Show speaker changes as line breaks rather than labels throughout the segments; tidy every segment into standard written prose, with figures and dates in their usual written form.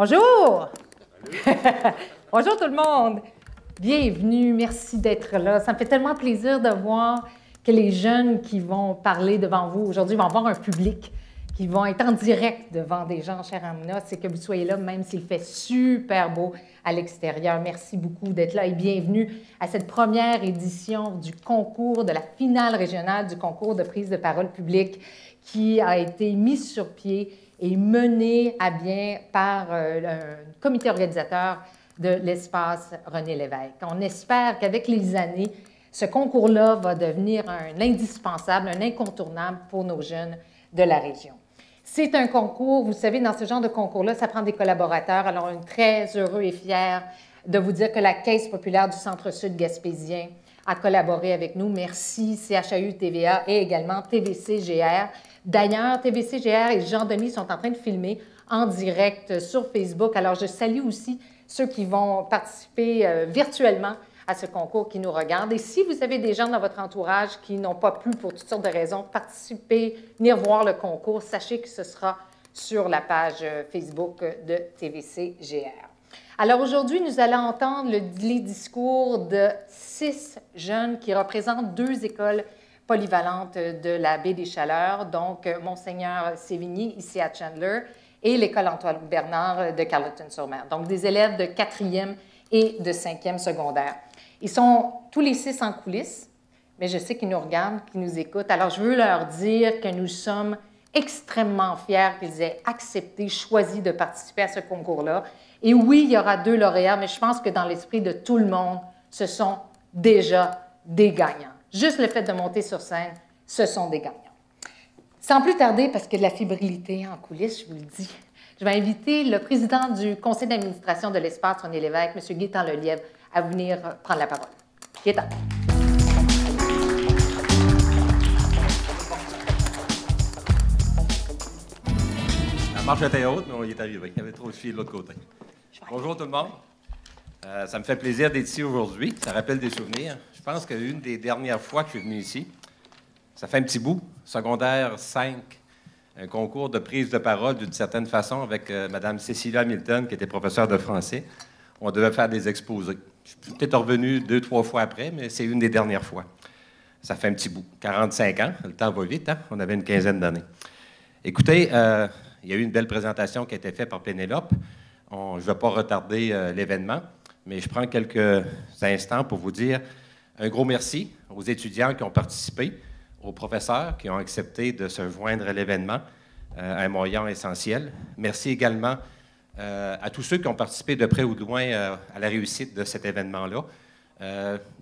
Bonjour! Bonjour tout le monde! Bienvenue, merci d'être là. Ça me fait tellement plaisir de voir que les jeunes qui vont parler devant vous aujourd'hui vont avoir un public, qui vont être en direct devant des gens, chère Amna. C'est que vous soyez là, même s'il fait super beau à l'extérieur. Merci beaucoup d'être là et bienvenue à cette première édition du concours, de la finale régionale du concours de prise de parole publique qui a été mis sur pied et mené à bien par le comité organisateur de l'espace René Lévesque. On espère qu'avec les années, ce concours-là va devenir un indispensable, un incontournable pour nos jeunes de la région. C'est un concours, vous savez, dans ce genre de concours-là, ça prend des collaborateurs. Alors, on est très heureux et fiers de vous dire que la Caisse populaire du Centre-Sud gaspésien a collaboré avec nous. Merci CHAU-TVA et également TVC-GR. D'ailleurs, TVC-GR et Jean-Denis sont en train de filmer en direct sur Facebook. Alors, je salue aussi ceux qui vont participer virtuellement à ce concours qui nous regardent. Et si vous avez des gens dans votre entourage qui n'ont pas pu, pour toutes sortes de raisons, participer, venir voir le concours, sachez que ce sera sur la page Facebook de TVC-GR. Alors aujourd'hui, nous allons entendre les discours de 6 jeunes qui représentent 2 écoles polyvalentes de la baie des Chaleurs, donc Monseigneur Sévigny, ici à Chandler, et l'école Antoine Bernard de Carleton-sur-Mer. Donc des élèves de 4e et de 5e secondaire. Ils sont tous les 6 en coulisses, mais je sais qu'ils nous regardent, qu'ils nous écoutent. Alors je veux leur dire que nous sommes extrêmement fiers qu'ils aient accepté, choisi de participer à ce concours-là. Et oui, il y aura 2 lauréats, mais je pense que dans l'esprit de tout le monde, ce sont déjà des gagnants. Juste le fait de monter sur scène, ce sont des gagnants. Sans plus tarder, parce que de la fébrilité en coulisses, je vous le dis, je vais inviter le président du conseil d'administration de l'espace René Lévesque, M. Gaétan Lelièvre, à venir prendre la parole. Gaétan.
La marche était haute, mais on y est arrivé. Il y avait trop de filles de l'autre côté. Bonjour tout le monde. Ça me fait plaisir d'être ici aujourd'hui. Ça rappelle des souvenirs. Je pense qu'une des dernières fois que je suis venu ici, ça fait un petit bout, secondaire 5, un concours de prise de parole d'une certaine façon avec Mme Cécilia Hamilton, qui était professeure de français. On devait faire des exposés. Je suis peut-être revenu 2-3 fois après, mais c'est une des dernières fois. Ça fait un petit bout. 45 ans, le temps va vite, hein? On avait une quinzaine d'années. Écoutez, il y a eu une belle présentation qui a été faite par Pénélope. Je ne vais pas retarder l'événement, mais je prends quelques instants pour vous dire un gros merci aux étudiants qui ont participé, aux professeurs qui ont accepté de se joindre à l'événement, un moyen essentiel. Merci également à tous ceux qui ont participé de près ou de loin à la réussite de cet événement-là.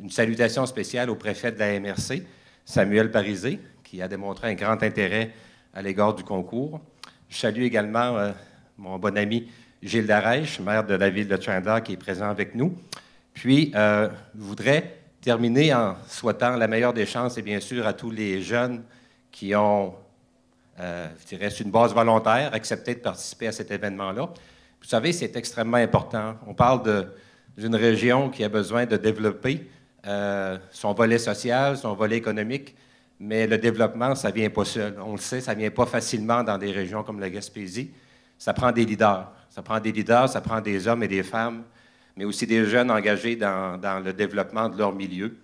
Une salutation spéciale au préfet de la MRC, Samuel Parisé, qui a démontré un grand intérêt à l'égard du concours. Je salue également mon bon ami Gilles Darèche, maire de la ville de Chandler, qui est présent avec nous. Puis, je voudrais terminer en souhaitant la meilleure des chances, et bien sûr, à tous les jeunes qui ont, je dirais, sur une base volontaire, accepté de participer à cet événement-là. Vous savez, c'est extrêmement important. On parle d'une région qui a besoin de développer son volet social, son volet économique, mais le développement, ça ne vient pas seul. On le sait, ça ne vient pas facilement dans des régions comme la Gaspésie. Ça prend des leaders. Ça prend des leaders, ça prend des hommes et des femmes, mais aussi des jeunes engagés dans le développement de leur milieu.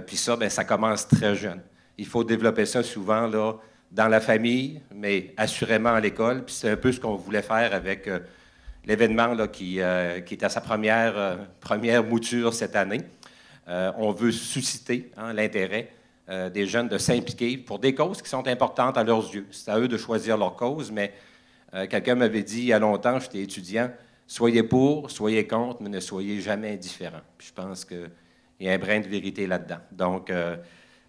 Puis ça, bien, ça commence très jeune. Il faut développer ça souvent là, dans la famille, mais assurément à l'école. Puis c'est un peu ce qu'on voulait faire avec l'événement là, qui est à sa première mouture cette année. On veut susciter l'intérêt des jeunes de s'impliquer pour des causes qui sont importantes à leurs yeux. C'est à eux de choisir leur cause, mais quelqu'un m'avait dit il y a longtemps, j'étais étudiant, soyez pour, soyez contre, mais ne soyez jamais indifférent. Puis je pense qu'il y a un brin de vérité là-dedans. Donc,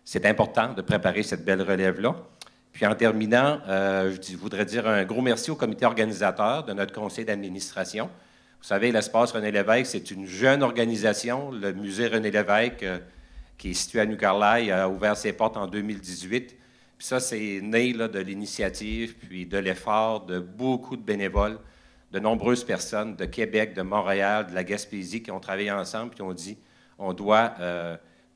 c'est important de préparer cette belle relève-là. Puis en terminant, je voudrais dire un gros merci au comité organisateur de notre conseil d'administration. Vous savez, l'espace René Lévesque, c'est une jeune organisation. Le musée René Lévesque, qui est situé à New Carlisle, a ouvert ses portes en 2018. Puis ça, c'est né là, de l'initiative, puis de l'effort de beaucoup de bénévoles, de nombreuses personnes de Québec, de Montréal, de la Gaspésie, qui ont travaillé ensemble, qui ont dit on doit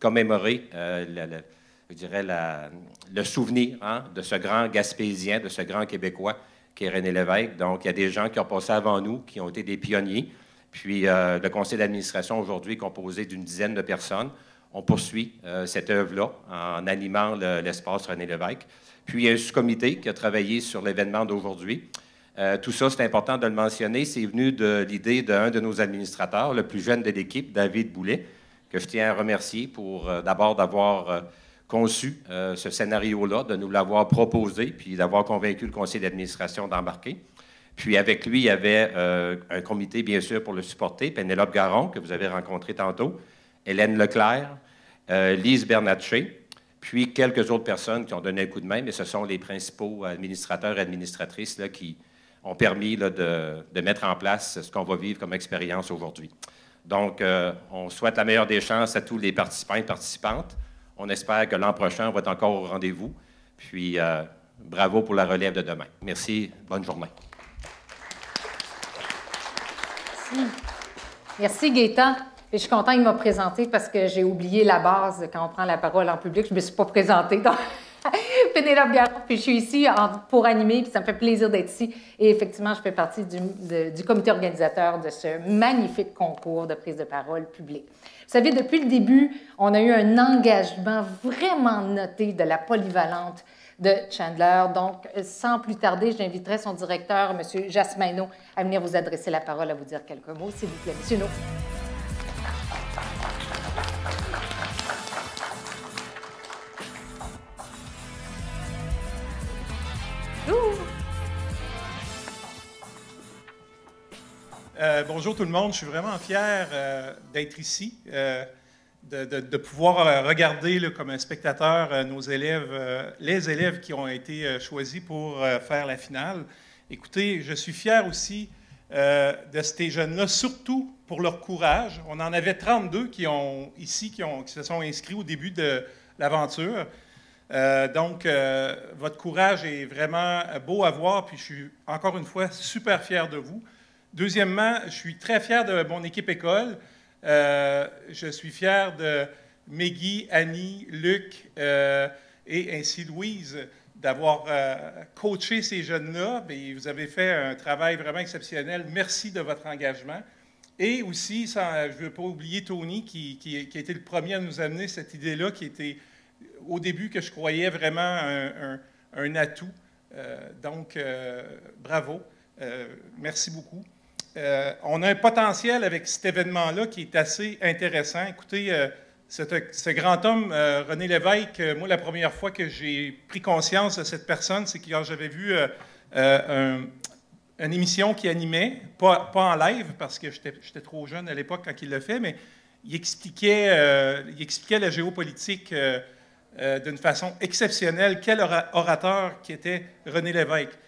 commémorer, je dirais, le souvenir de ce grand Gaspésien, de ce grand Québécois qui est René Lévesque. Donc, il y a des gens qui ont passé avant nous, qui ont été des pionniers. Puis, le conseil d'administration aujourd'hui est composé d'une dizaine de personnes. On poursuit cette œuvre-là en animant l'espace René Lévesque. Puis, il y a un sous-comité qui a travaillé sur l'événement d'aujourd'hui. Tout ça, c'est important de le mentionner. C'est venu de l'idée d'un de nos administrateurs, le plus jeune de l'équipe, David Boulet, que je tiens à remercier pour d'abord d'avoir conçu ce scénario-là, de nous l'avoir proposé, puis d'avoir convaincu le conseil d'administration d'embarquer. Puis avec lui, il y avait un comité, bien sûr, pour le supporter, Pénélope Garon, que vous avez rencontré tantôt, Hélène Leclerc, Lise Bernatchez, puis quelques autres personnes qui ont donné un coup de main, mais ce sont les principaux administrateurs et administratrices là, qui ont permis là, de mettre en place ce qu'on va vivre comme expérience aujourd'hui. Donc, on souhaite la meilleure des chances à tous les participants et participantes. On espère que l'an prochain, on va être encore au rendez-vous. Puis, bravo pour la relève de demain. Merci. Bonne journée.
Merci. Merci, Gaétan. Et je suis contente qu'il m'a présenté parce que j'ai oublié la base quand on prend la parole en public. Je ne me suis pas présentée. Donc, Pénélope Garon, puis je suis ici pour animer, puis ça me fait plaisir d'être ici. Et effectivement, je fais partie du comité organisateur de ce magnifique concours de prise de parole publique. Vous savez, depuis le début, on a eu un engagement vraiment noté de la polyvalente de Chandler. Donc, sans plus tarder, j'inviterai son directeur, M. Jasmin, à venir vous adresser la parole, à vous dire quelques mots, s'il vous plaît. M. No.
Bonjour tout le monde, je suis vraiment fier d'être ici, de pouvoir regarder là, comme un spectateur nos élèves, les élèves qui ont été choisis pour faire la finale. Écoutez, je suis fier aussi de ces jeunes-là, surtout pour leur courage. On en avait 32 qui se sont inscrits au début de l'aventure. Donc, votre courage est vraiment beau à voir, puis je suis encore une fois super fier de vous. Deuxièmement, je suis très fier de mon équipe école. Je suis fier de Meggy, Annie, Luc et ainsi Louise d'avoir coaché ces jeunes-là. Vous avez fait un travail vraiment exceptionnel. Merci de votre engagement. Et aussi, je ne veux pas oublier Tony qui a été le premier à nous amener cette idée-là, qui était au début que je croyais vraiment un atout. Donc, bravo. Merci beaucoup. On a un potentiel avec cet événement-là qui est assez intéressant. Écoutez, ce grand homme, René Lévesque, moi, la première fois que j'ai pris conscience de cette personne, c'est quand j'avais vu une émission qu'il animait, pas en live, parce que j'étais trop jeune à l'époque quand il le fait, mais il expliquait la géopolitique d'une façon exceptionnelle. Quel orateur qui était René Lévesque.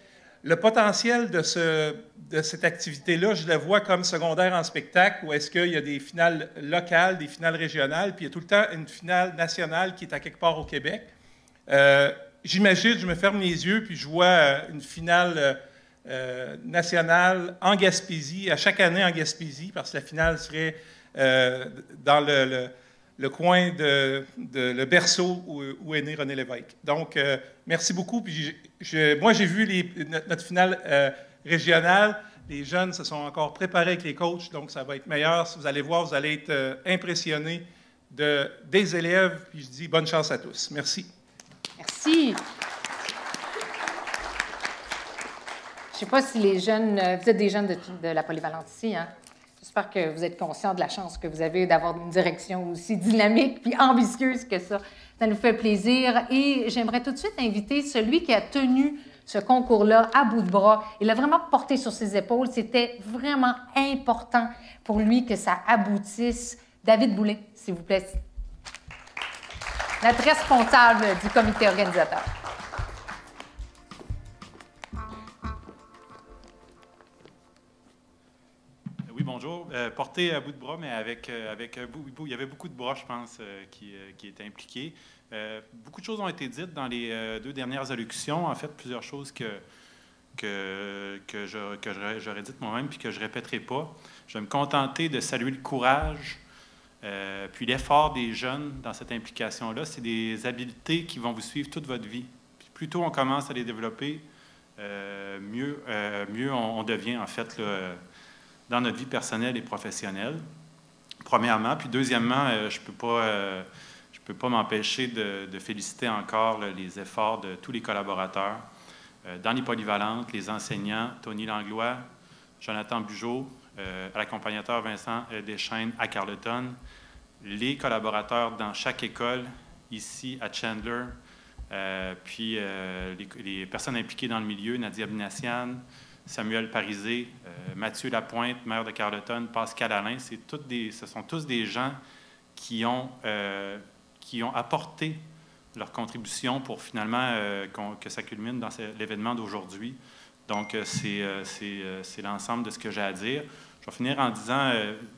Le potentiel de cette activité-là, je la vois comme secondaire en spectacle, où est-ce qu'il y a des finales locales, des finales régionales, puis il y a tout le temps une finale nationale qui est à quelque part au Québec. J'imagine, je me ferme les yeux, puis je vois une finale nationale en Gaspésie, à chaque année en Gaspésie, parce que la finale serait dans le coin le berceau où est né René Lévesque. Donc, merci beaucoup. Puis moi, j'ai vu notre finale régionale. Les jeunes se sont encore préparés avec les coachs, donc ça va être meilleur. Si vous allez voir, vous allez être impressionnés des élèves. Puis je dis bonne chance à tous. Merci.
Merci. Je ne sais pas si les jeunes, vous êtes des jeunes de la polyvalente ici, hein? J'espère que vous êtes conscients de la chance que vous avez d'avoir une direction aussi dynamique puis ambitieuse que ça. Ça nous fait plaisir. Et j'aimerais tout de suite inviter celui qui a tenu ce concours-là à bout de bras. Il l'a vraiment porté sur ses épaules. C'était vraiment important pour lui que ça aboutisse. David Boulet, s'il vous plaît. Notre responsable du comité organisateur.
Oui, bonjour. Porté à bout de bras, mais il y avait beaucoup de bras, je pense, qui étaient impliqués. Beaucoup de choses ont été dites dans les 2 dernières allocutions. En fait, plusieurs choses que j'aurais dites moi-même puis que je ne répéterai pas. Je vais me contenter de saluer le courage puis l'effort des jeunes dans cette implication-là. C'est des habiletés qui vont vous suivre toute votre vie. Puis plus tôt on commence à les développer, mieux on devient, en fait, là, dans notre vie personnelle et professionnelle, premièrement. Puis deuxièmement, je peux pas m'empêcher de féliciter encore là, les efforts de tous les collaborateurs dans les polyvalentes, les enseignants, Tony Langlois, Jonathan Bugeaud, à l'accompagnateur Vincent Deschaines à Carleton, les collaborateurs dans chaque école, ici à Chandler, puis les personnes impliquées dans le milieu, Nadia Binassian, Samuel Parisé, Mathieu Lapointe, maire de Carleton, Pascal Alain, ce sont tous des gens qui ont apporté leur contribution pour finalement que ça culmine dans l'événement d'aujourd'hui. Donc, c'est l'ensemble de ce que j'ai à dire. Je vais finir en disant,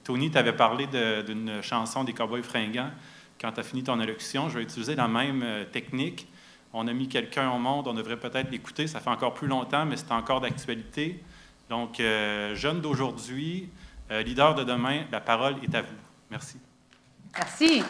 Tony, tu avais parlé d'une chanson des Cowboys fringants. Quand tu as fini ton allocution, je vais utiliser la même technique. On a mis quelqu'un au monde, on devrait peut-être l'écouter. Ça fait encore plus longtemps, mais c'est encore d'actualité. Donc, jeunes d'aujourd'hui, leaders de demain, la parole est à vous. Merci.
Merci.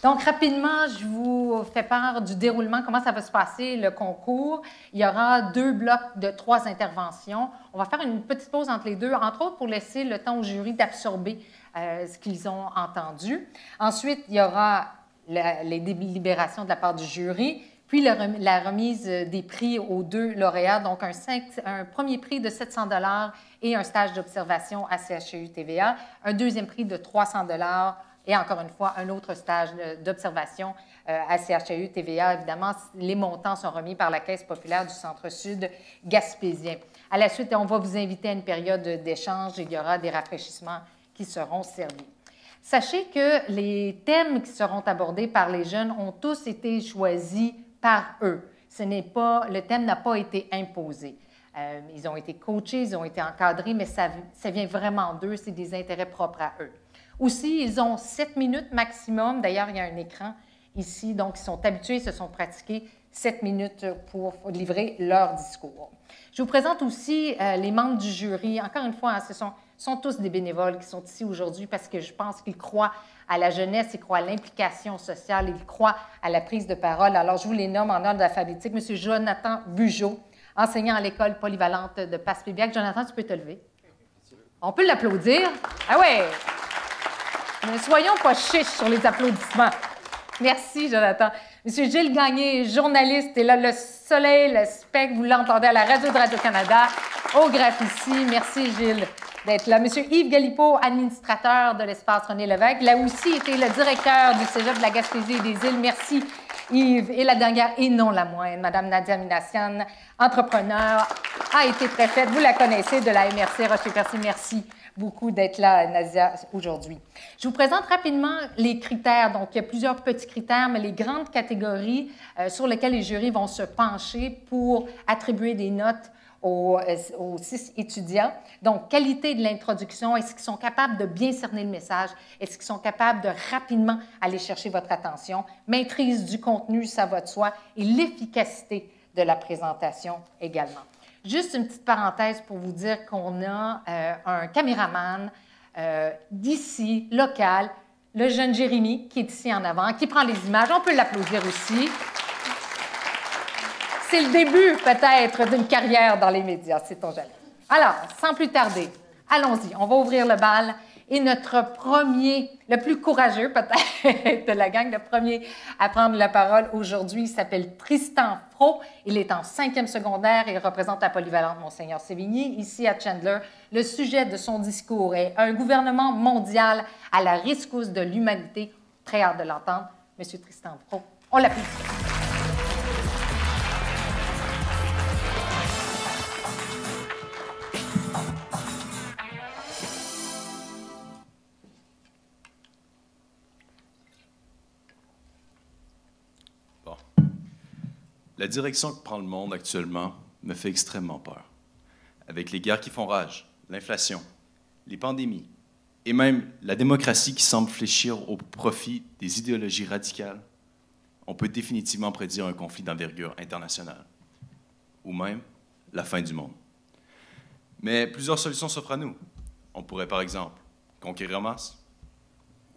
Donc, rapidement, je vous fais part du déroulement, comment ça va se passer, le concours. Il y aura 2 blocs de 3 interventions. On va faire une petite pause entre les deux, entre autres pour laisser le temps au jury d'absorber ce qu'ils ont entendu. Ensuite, il y aura les délibérations de la part du jury, puis la remise des prix aux 2 lauréats, donc un premier prix de 700 $ et un stage d'observation à CHU TVA, un deuxième prix de 300 $ et encore une fois, un autre stage d'observation à CHU TVA. Évidemment, les montants sont remis par la Caisse populaire du Centre-Sud gaspésien. À la suite, on va vous inviter à une période d'échange et il y aura des rafraîchissements qui seront servis. Sachez que les thèmes qui seront abordés par les jeunes ont tous été choisis par eux. Le thème n'a pas été imposé. Ils ont été coachés, ils ont été encadrés, mais ça vient vraiment d'eux, c'est des intérêts propres à eux. Aussi, ils ont 7 minutes maximum. D'ailleurs, il y a un écran ici, donc ils sont habitués, ils se sont pratiqués 7 minutes pour livrer leur discours. Je vous présente aussi les membres du jury. Encore une fois, ce sont tous des bénévoles qui sont ici aujourd'hui parce que je pense qu'ils croient à la jeunesse, ils croient à l'implication sociale, ils croient à la prise de parole. Alors, je vous les nomme en ordre alphabétique. M. Jonathan Bugeaud, enseignant à l'école polyvalente de Passepébiac. Jonathan, tu peux te lever. On peut l'applaudir. Ah ouais! Ne soyons pas chiches sur les applaudissements. Merci, Jonathan. Monsieur Gilles Gagné, journaliste, et là, le soleil, le spectre, vous l'entendez à la radio de Radio-Canada, au Graphici. Merci, Gilles, d'être là. Monsieur Yves Galipeau, administrateur de l'espace René Lévesque, là aussi était le directeur du Cégep de la Gaspésie et des Îles. Merci, Yves. Et la dernière, et non la moindre, Mme Nadia Minassian, entrepreneur, a été préfète. Vous la connaissez de la MRC Rocher-Percé. Merci beaucoup d'être là, Nadia, aujourd'hui. Je vous présente rapidement les critères. Donc, il y a plusieurs petits critères, mais les grandes catégories sur lesquelles les jurys vont se pencher pour attribuer des notes aux 6 étudiants. Donc, qualité de l'introduction, est-ce qu'ils sont capables de bien cerner le message? Est-ce qu'ils sont capables de rapidement aller chercher votre attention? Maîtrise du contenu, ça va de soi, et l'efficacité de la présentation également. Juste une petite parenthèse pour vous dire qu'on a un caméraman d'ici, local, le jeune Jérémy, qui est ici en avant, qui prend les images. On peut l'applaudir aussi. C'est le début, peut-être, d'une carrière dans les médias, sait-on jamais. Alors, sans plus tarder, allons-y. On va ouvrir le bal. Et notre premier, le plus courageux peut-être de la gang, le premier à prendre la parole aujourd'hui, il s'appelle Tristan Fro. Il est en 5e secondaire et il représente la polyvalente Monseigneur Sévigny, ici à Chandler. Le sujet de son discours est « Un gouvernement mondial à la rescousse de l'humanité ». Très hâte de l'entendre. Monsieur Tristan Fro, on l'applaudit.
La direction que prend le monde actuellement me fait extrêmement peur. Avec les guerres qui font rage, l'inflation, les pandémies et même la démocratie qui semble fléchir au profit des idéologies radicales, on peut définitivement prédire un conflit d'envergure internationale ou même la fin du monde. Mais plusieurs solutions s'offrent à nous. On pourrait par exemple conquérir en masse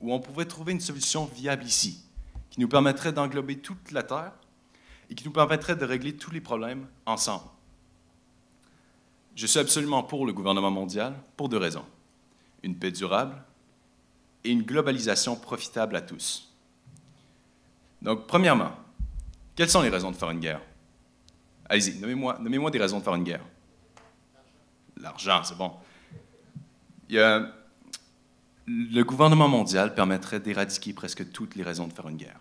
ou on pourrait trouver une solution viable ici qui nous permettrait d'englober toute la Terre et qui nous permettrait de régler tous les problèmes ensemble. Je suis absolument pour le gouvernement mondial pour 2 raisons. Une paix durable et une globalisation profitable à tous. Donc, premièrement, quelles sont les raisons de faire une guerre? Allez-y, nommez-moi des raisons de faire une guerre. L'argent, c'est bon. Le gouvernement mondial permettrait d'éradiquer presque toutes les raisons de faire une guerre.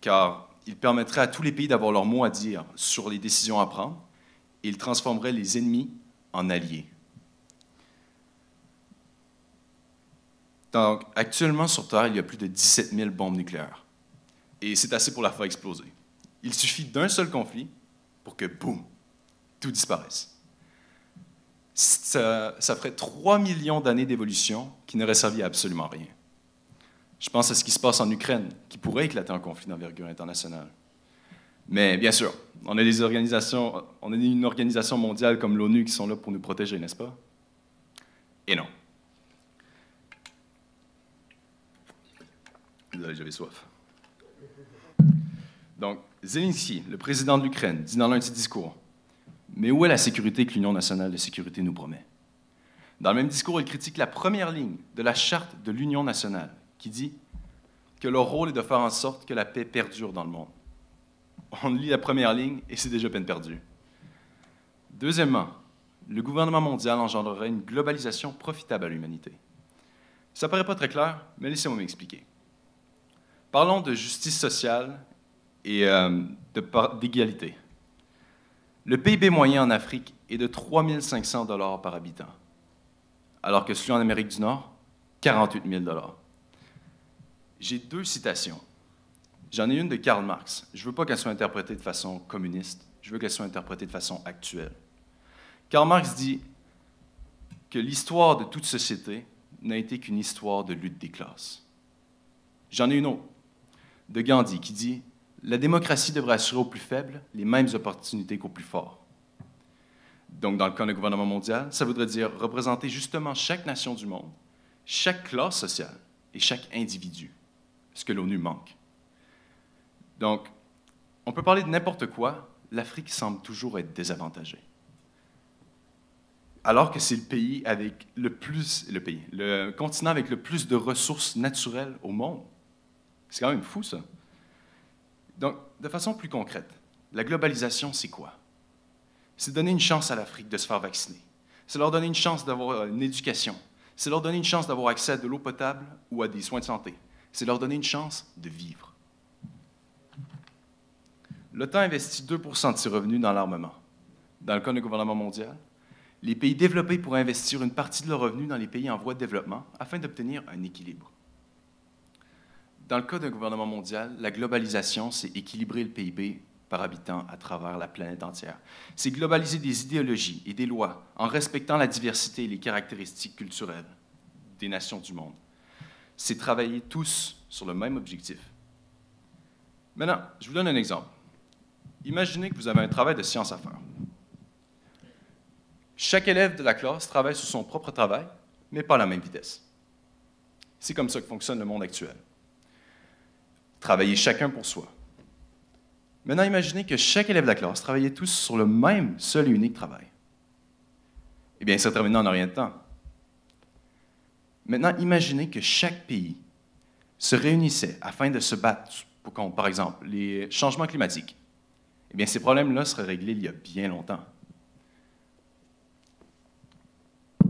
Car il permettrait à tous les pays d'avoir leur mot à dire sur les décisions à prendre et il transformerait les ennemis en alliés. Donc, actuellement sur Terre, il y a plus de 17 000 bombes nucléaires. Et c'est assez pour la faire exploser. Il suffit d'un seul conflit pour que, boum, tout disparaisse. Ça ferait 3 millions d'années d'évolution qui n'auraient servi à absolument rien. Je pense à ce qui se passe en Ukraine, qui pourrait éclater en conflit d'envergure internationale. Mais bien sûr, on a une organisation mondiale comme l'ONU qui sont là pour nous protéger, n'est-ce pas? Et non. Désolé, j'avais soif. Donc, Zelensky, le président de l'Ukraine, dit dans l'un de ses discours, « Mais où est la sécurité que l'Union nationale de sécurité nous promet? » Dans le même discours, il critique la première ligne de la charte de l'Union nationale, qui dit que leur rôle est de faire en sorte que la paix perdure dans le monde. On lit la première ligne et c'est déjà peine perdue. Deuxièmement, le gouvernement mondial engendrerait une globalisation profitable à l'humanité. Ça ne paraît pas très clair, mais laissez-moi m'expliquer. Parlons de justice sociale et d'égalité. Le PIB moyen en Afrique est de 3 500 $ par habitant, alors que celui en Amérique du Nord, 48 000 $. J'ai 2 citations. J'en ai une de Karl Marx. Je ne veux pas qu'elle soit interprétée de façon communiste, je veux qu'elle soit interprétée de façon actuelle. Karl Marx dit que l'histoire de toute société n'a été qu'une histoire de lutte des classes. J'en ai une autre, de Gandhi, qui dit « La démocratie devrait assurer aux plus faibles les mêmes opportunités qu'aux plus forts. » Donc, dans le cas du gouvernement mondial, ça voudrait dire représenter justement chaque nation du monde, chaque classe sociale et chaque individu, ce que l'ONU manque. Donc, on peut parler de n'importe quoi, l'Afrique semble toujours être désavantagée. Alors que c'est le continent avec le plus de ressources naturelles au monde. C'est quand même fou, ça. Donc, de façon plus concrète, la globalisation, c'est quoi? C'est donner une chance à l'Afrique de se faire vacciner. C'est leur donner une chance d'avoir une éducation. C'est leur donner une chance d'avoir accès à de l'eau potable ou à des soins de santé. C'est leur donner une chance de vivre. L'OTAN investit 2 % de ses revenus dans l'armement. Dans le cas du gouvernement mondial, les pays développés pourraient investir une partie de leurs revenus dans les pays en voie de développement afin d'obtenir un équilibre. Dans le cas d'un gouvernement mondial, la globalisation, c'est équilibrer le PIB par habitant à travers la planète entière. C'est globaliser des idéologies et des lois en respectant la diversité et les caractéristiques culturelles des nations du monde. C'est travailler tous sur le même objectif. Maintenant, je vous donne un exemple. Imaginez que vous avez un travail de science à faire. Chaque élève de la classe travaille sur son propre travail, mais pas à la même vitesse. C'est comme ça que fonctionne le monde actuel. Travailler chacun pour soi. Maintenant, imaginez que chaque élève de la classe travaillait tous sur le même seul et unique travail. Eh bien, ça terminait en rien de temps. Maintenant, imaginez que chaque pays se réunissait afin de se battre contre, par exemple, les changements climatiques. Eh bien, ces problèmes-là seraient réglés il y a bien longtemps.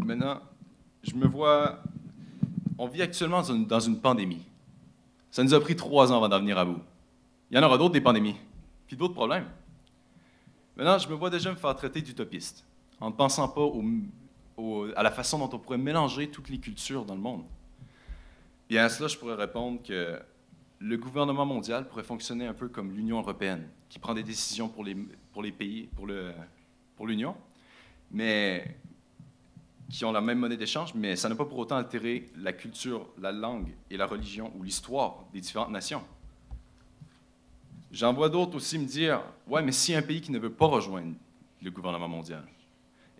Maintenant, je me vois... On vit actuellement dans une pandémie. Ça nous a pris 3 ans avant d'en venir à bout. Il y en aura d'autres, des pandémies, puis d'autres problèmes. Maintenant, je me vois déjà me faire traiter d'utopiste, en ne pensant pas à la façon dont on pourrait mélanger toutes les cultures dans le monde. Et à cela, je pourrais répondre que le gouvernement mondial pourrait fonctionner un peu comme l'Union européenne, qui prend des décisions pour les pays, pour l'Union, mais qui ont la même monnaie d'échange, mais ça n'a pas pour autant altéré la culture, la langue et la religion ou l'histoire des différentes nations. J'en vois d'autres aussi me dire « Ouais, mais s'il y a un pays qui ne veut pas rejoindre le gouvernement mondial,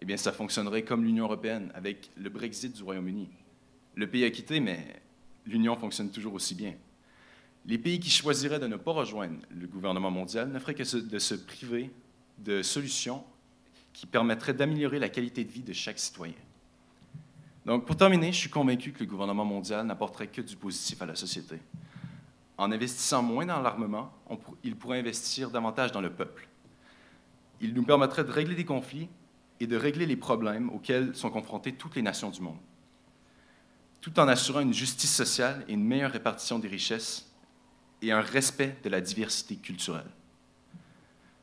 eh bien, ça fonctionnerait comme l'Union européenne, avec le Brexit du Royaume-Uni. Le pays a quitté, mais l'Union fonctionne toujours aussi bien. Les pays qui choisiraient de ne pas rejoindre le gouvernement mondial ne feraient que de se priver de solutions qui permettraient d'améliorer la qualité de vie de chaque citoyen. Donc, pour terminer, je suis convaincu que le gouvernement mondial n'apporterait que du positif à la société. En investissant moins dans l'armement, il pourrait investir davantage dans le peuple. Il nous permettrait de régler des conflits et de régler les problèmes auxquels sont confrontées toutes les nations du monde, tout en assurant une justice sociale et une meilleure répartition des richesses et un respect de la diversité culturelle.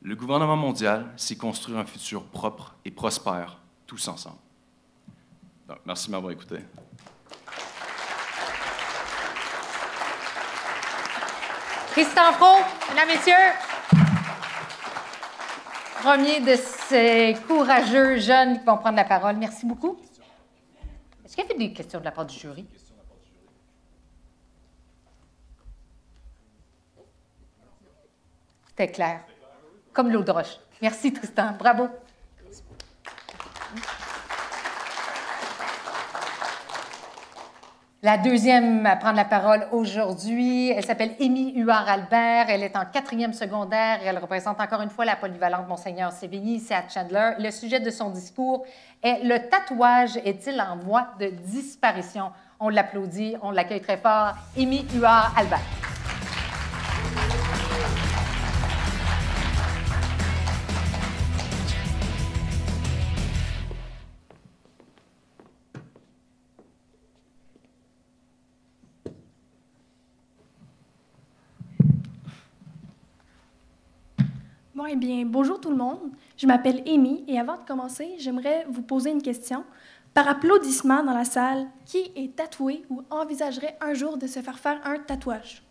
Le gouvernement mondial, c'est construire un futur propre et prospère, tous ensemble. Donc, merci de m'avoir écouté.
Tristan Frot, mesdames, messieurs, premier de ces courageux jeunes qui vont prendre la parole. Merci beaucoup. Est-ce qu'il y avait des questions de la part du jury? C'était clair. Comme l'eau de roche. Merci, Tristan. Bravo. La deuxième à prendre la parole aujourd'hui, elle s'appelle Amy Huard-Albert. Elle est en 4e secondaire et elle représente encore une fois la polyvalente Monseigneur Sévigny ici à Chandler. Le sujet de son discours est « Le tatouage est-il en voie de disparition ?» On l'applaudit, on l'accueille très fort. Amy Huard-Albert.
Bon, eh bien, bonjour tout le monde. Je m'appelle Amy et avant de commencer, j'aimerais vous poser une question. Par applaudissement dans la salle, qui est tatoué ou envisagerait un jour de se faire un tatouage?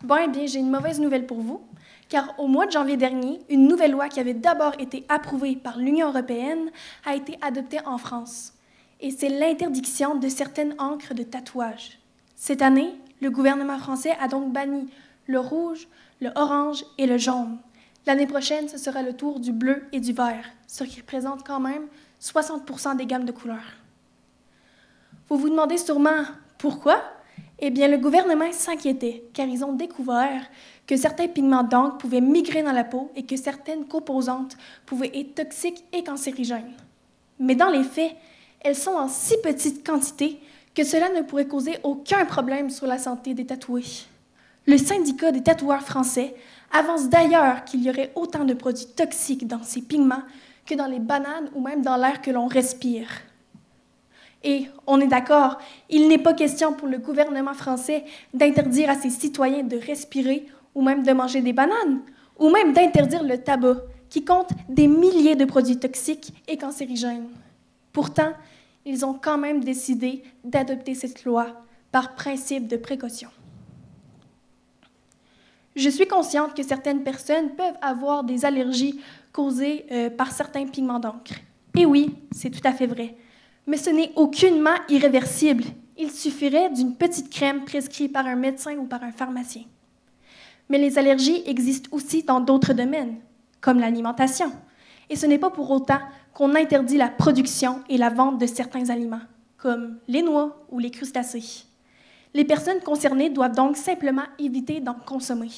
Bon, eh bien, j'ai une mauvaise nouvelle pour vous, car au mois de janvier dernier, une nouvelle loi qui avait d'abord été approuvée par l'Union européenne a été adoptée en France. Et c'est l'interdiction de certaines encres de tatouage. Cette année, le gouvernement français a donc banni le rouge, le orange et le jaune. L'année prochaine, ce sera le tour du bleu et du vert, ce qui représente quand même 60% des gammes de couleurs. Vous vous demandez sûrement pourquoi? Eh bien, le gouvernement s'inquiétait, car ils ont découvert que certains pigments d'encre pouvaient migrer dans la peau et que certaines composantes pouvaient être toxiques et cancérigènes. Mais dans les faits, elles sont en si petite quantité que cela ne pourrait causer aucun problème sur la santé des tatoués. Le syndicat des tatoueurs français avance d'ailleurs qu'il y aurait autant de produits toxiques dans ces pigments que dans les bananes ou même dans l'air que l'on respire. Et on est d'accord, il n'est pas question pour le gouvernement français d'interdire à ses citoyens de respirer ou même de manger des bananes, ou même d'interdire le tabac, qui compte des milliers de produits toxiques et cancérigènes. Pourtant, ils ont quand même décidé d'adopter cette loi par principe de précaution. Je suis consciente que certaines personnes peuvent avoir des allergies causées par certains pigments d'encre. Et oui, c'est tout à fait vrai. Mais ce n'est aucunement irréversible. Il suffirait d'une petite crème prescrite par un médecin ou par un pharmacien. Mais les allergies existent aussi dans d'autres domaines, comme l'alimentation. Et ce n'est pas pour autant qu'on interdit la production et la vente de certains aliments, comme les noix ou les crustacés. Les personnes concernées doivent donc simplement éviter d'en consommer.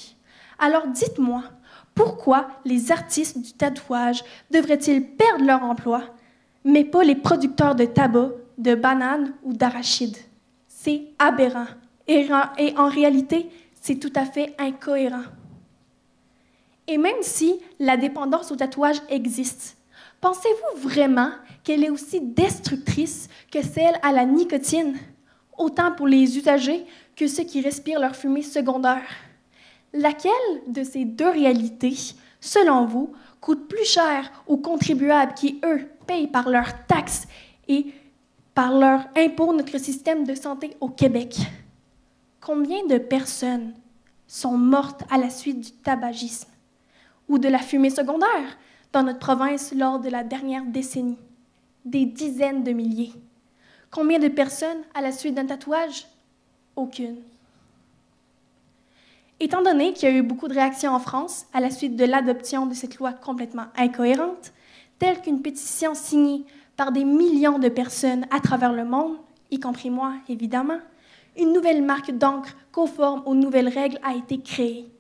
Alors dites-moi, pourquoi les artistes du tatouage devraient-ils perdre leur emploi, mais pas les producteurs de tabac, de bananes ou d'arachides? C'est aberrant. Et en réalité, c'est tout à fait incohérent. Et même si la dépendance au tatouage existe, pensez-vous vraiment qu'elle est aussi destructrice que celle à la nicotine, autant pour les usagers que ceux qui respirent leur fumée secondaire? Laquelle de ces deux réalités, selon vous, coûte plus cher aux contribuables qui, eux, payent par leurs taxes et par leurs impôts notre système de santé au Québec? Combien de personnes sont mortes à la suite du tabagisme ou de la fumée secondaire dans notre province lors de la dernière décennie? Des dizaines de milliers. Combien de personnes à la suite d'un tatouage? Aucune. Étant donné qu'il y a eu beaucoup de réactions en France à la suite de l'adoption de cette loi complètement incohérente, telle qu'une pétition signée par des millions de personnes à travers le monde, y compris moi, évidemment, une nouvelle marque d'encre conforme aux nouvelles règles a été créée.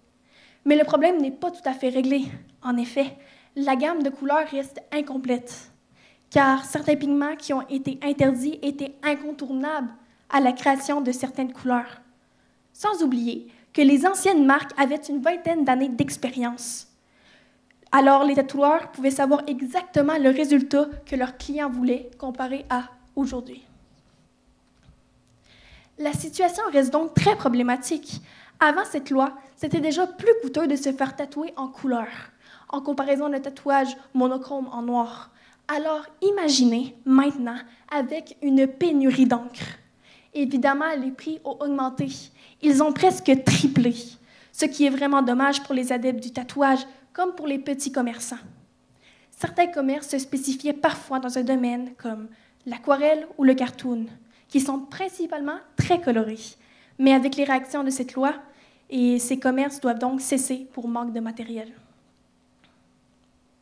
Mais le problème n'est pas tout à fait réglé. En effet, la gamme de couleurs reste incomplète, car certains pigments qui ont été interdits étaient incontournables à la création de certaines couleurs. Sans oublier que les anciennes marques avaient une vingtaine d'années d'expérience. Alors, les tatoueurs pouvaient savoir exactement le résultat que leurs clients voulaient comparé à aujourd'hui. La situation reste donc très problématique. Avant cette loi, c'était déjà plus coûteux de se faire tatouer en couleur, en comparaison d'un tatouage monochrome en noir. Alors, imaginez maintenant avec une pénurie d'encre. Évidemment, les prix ont augmenté. Ils ont presque triplé, ce qui est vraiment dommage pour les adeptes du tatouage, comme pour les petits commerçants. Certains commerces se spécifiaient parfois dans un domaine comme l'aquarelle ou le cartoon, qui sont principalement très colorés. Mais avec les réactions de cette loi, ces commerces doivent donc cesser pour manque de matériel.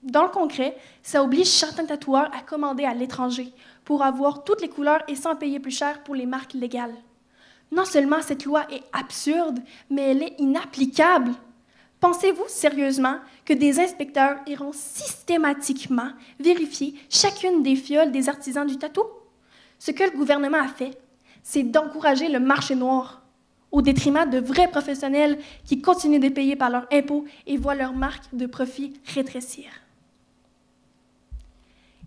Dans le concret, ça oblige certains tatoueurs à commander à l'étranger pour avoir toutes les couleurs et sans payer plus cher pour les marques légales. Non seulement cette loi est absurde, mais elle est inapplicable. Pensez-vous sérieusement que des inspecteurs iront systématiquement vérifier chacune des fioles des artisans du tatou? Ce que le gouvernement a fait, c'est d'encourager le marché noir, au détriment de vrais professionnels qui continuent de payer par leurs impôts et voient leurs marques de profit rétrécir.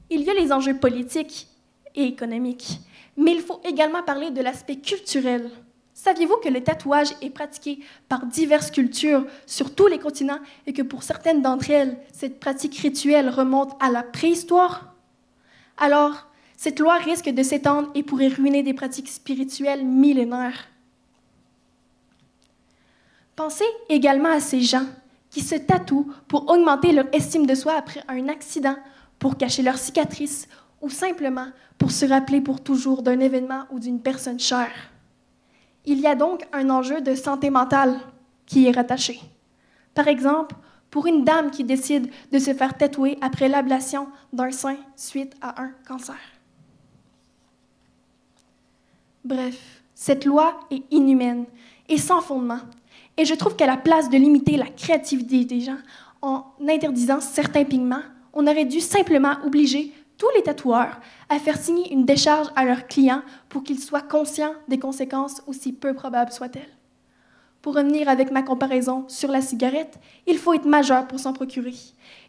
Il y a les enjeux politiques et économiques, mais il faut également parler de l'aspect culturel. Saviez-vous que le tatouage est pratiqué par diverses cultures sur tous les continents et que pour certaines d'entre elles, cette pratique rituelle remonte à la préhistoire? Alors, cette loi risque de s'étendre et pourrait ruiner des pratiques spirituelles millénaires. Pensez également à ces gens qui se tatouent pour augmenter leur estime de soi après un accident, pour cacher leurs cicatrices ou simplement pour se rappeler pour toujours d'un événement ou d'une personne chère. Il y a donc un enjeu de santé mentale qui est rattaché. Par exemple, pour une dame qui décide de se faire tatouer après l'ablation d'un sein suite à un cancer. Bref, cette loi est inhumaine et sans fondement. Et je trouve qu'à la place de limiter la créativité des gens en interdisant certains pigments, on aurait dû simplement obliger tous les tatoueurs à faire signer une décharge à leurs clients pour qu'ils soient conscients des conséquences aussi peu probables soient-elles. Pour revenir avec ma comparaison sur la cigarette, il faut être majeur pour s'en procurer.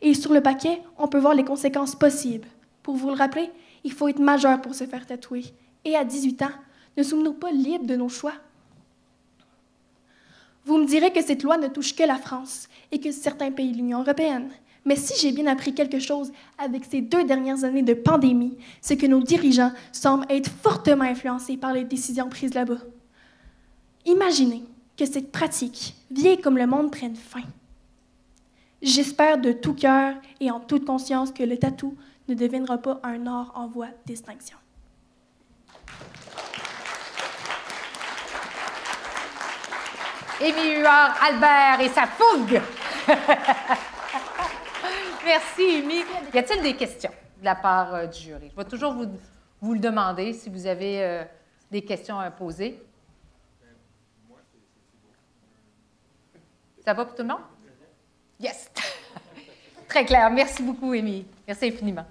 Et sur le paquet, on peut voir les conséquences possibles. Pour vous le rappeler, il faut être majeur pour se faire tatouer. Et à 18 ans, ne sommes-nous pas libres de nos choix? Vous me direz que cette loi ne touche que la France et que certains pays de l'Union européenne. Mais si j'ai bien appris quelque chose avec ces 2 dernières années de pandémie, c'est que nos dirigeants semblent être fortement influencés par les décisions prises là-bas. Imaginez que cette pratique, vieille comme le monde, prenne fin. J'espère de tout cœur et en toute conscience que le tatou ne deviendra pas un art en voie d'extinction.
Émy Huard-Albert et sa fougue! Merci, Émy. Y a-t-il des questions de la part du jury? Je vais toujours vous le demander si vous avez des questions à poser. Ça va pour tout le monde? Yes! Très clair. Merci beaucoup, Émy. Merci infiniment.